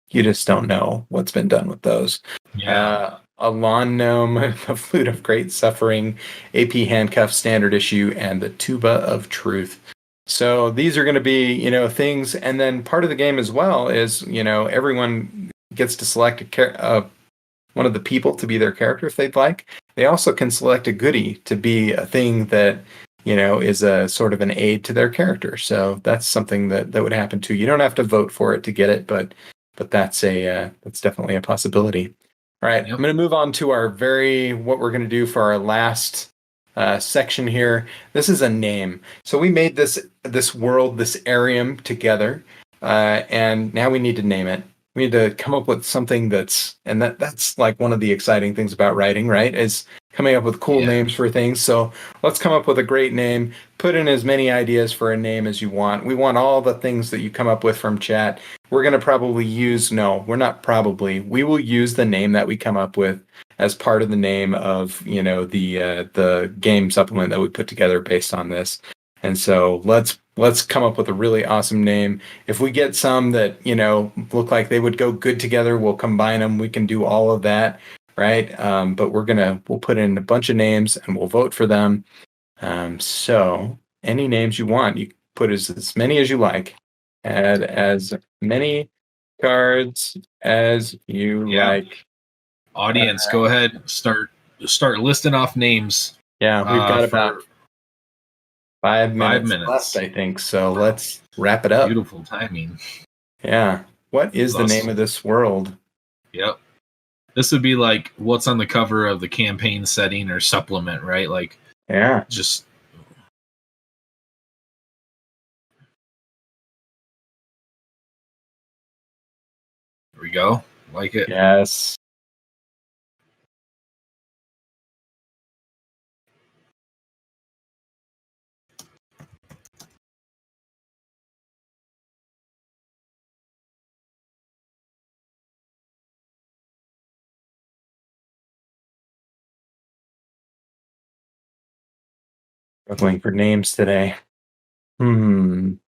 You just don't know what's been done with those. Yeah. A lawn gnome, the flute of great suffering, AP handcuff standard issue, and the tuba of truth. So these are going to be, things. And then part of the game as well is, everyone gets to select one of the people to be their character if they'd like. They also can select a goodie to be a thing that, is a sort of an aid to their character. So that's something that would happen too. You don't have to vote for it to get it, but that's definitely a possibility. All right, Yep. I'm going to move on to what we're going to do for our last section here. This is a name. So we made this world, this Arium together, and now we need to name it. We need to come up with something that's like one of the exciting things about writing, right? Is coming up with cool names for things. So let's come up with a great name. Put in as many ideas for a name as you want. We want all the things that you come up with from chat. We're going to probably we will use the name that we come up with as part of the name of, the game supplement that we put together based on this. And so let's come up with a really awesome name. If we get some that, look like they would go good together, we'll combine them. We can do all of that, right? But we'll put in a bunch of names and we'll vote for them. So any names you want, you put as many as you like. Add as many cards as you like. Audience, go ahead. Start listing off names. Yeah, we've got about 5 minutes left, I think. So let's wrap it up. Beautiful timing. Yeah. What is the name of this world? Yep. This would be like what's on the cover of the campaign setting or supplement, right? Like, yeah. Just. There we go. Like it. Yes. Struggling for names today. Too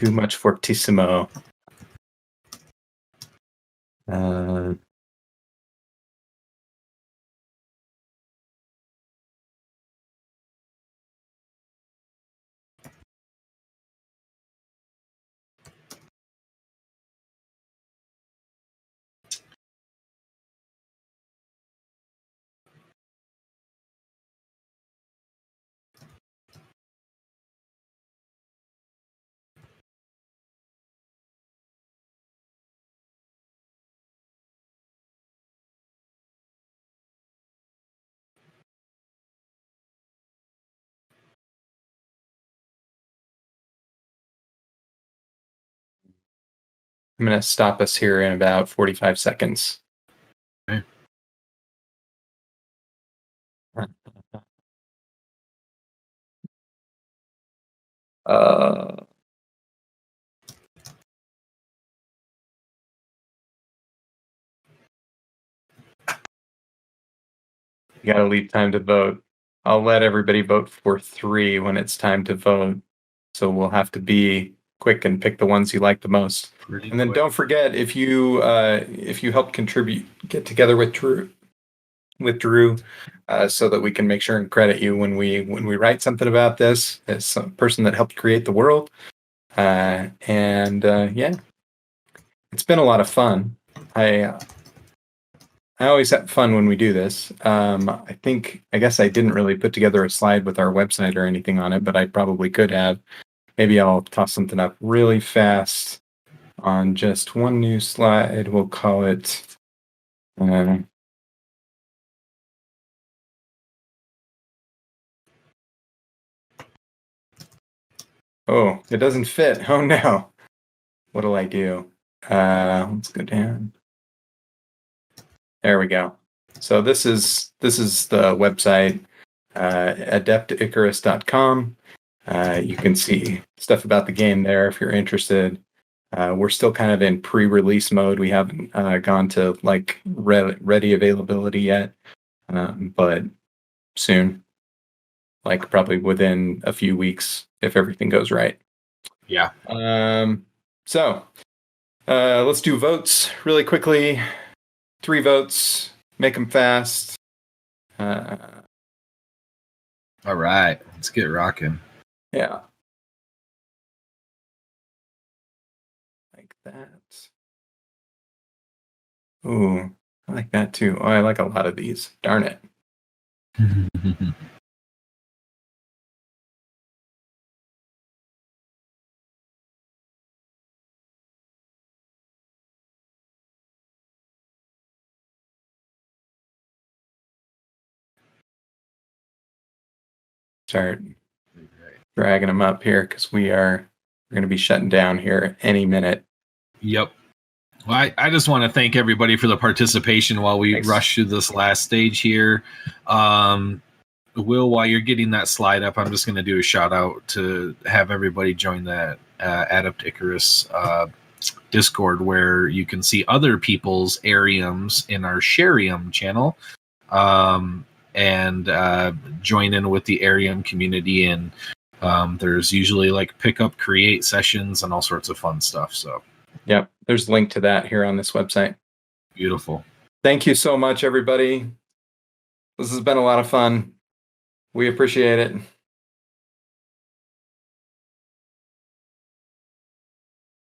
much fortissimo. I'm going to stop us here in about 45 seconds. Okay. You got to leave time to vote. I'll let everybody vote for 3 when it's time to vote. So we'll have to be quick and pick the ones you like the most. Pretty And then quick. don't forget, if you help contribute, get together with Drew, so that we can make sure and credit you when we write something about this as some person that helped create the world. Yeah, it's been a lot of fun. I always have fun when we do this. I guess I didn't really put together a slide with our website or anything on it, but I probably could have. Maybe I'll toss something up really fast on just one new slide. We'll call it. Oh, it doesn't fit. Oh no. What'll I do? Let's go down. There we go. So this is the website, adepticarus.com. You can see stuff about the game there if you're interested. We're still kind of in pre-release mode. We haven't gone to like ready availability yet, but soon, like probably within a few weeks if everything goes right. Yeah. So let's do votes really quickly. 3 votes. Make them fast. All right. Let's get rocking. Yeah. Like that. Ooh, I like that too. Oh, I like a lot of these. Darn it. Start dragging them up here because we're going to be shutting down here any minute. Yep. Well, I just want to thank everybody for the participation while we rush through this last stage here. Will, while you're getting that slide up, I'm just going to do a shout out to have everybody join that Adept Icarus Discord, where you can see other people's Ariums in our Sharium channel, and join in with the Arium community. And there's usually like pick up, create sessions and all sorts of fun stuff. So, yep, there's a link to that here on this website. Beautiful. Thank you so much, everybody. This has been a lot of fun. We appreciate it.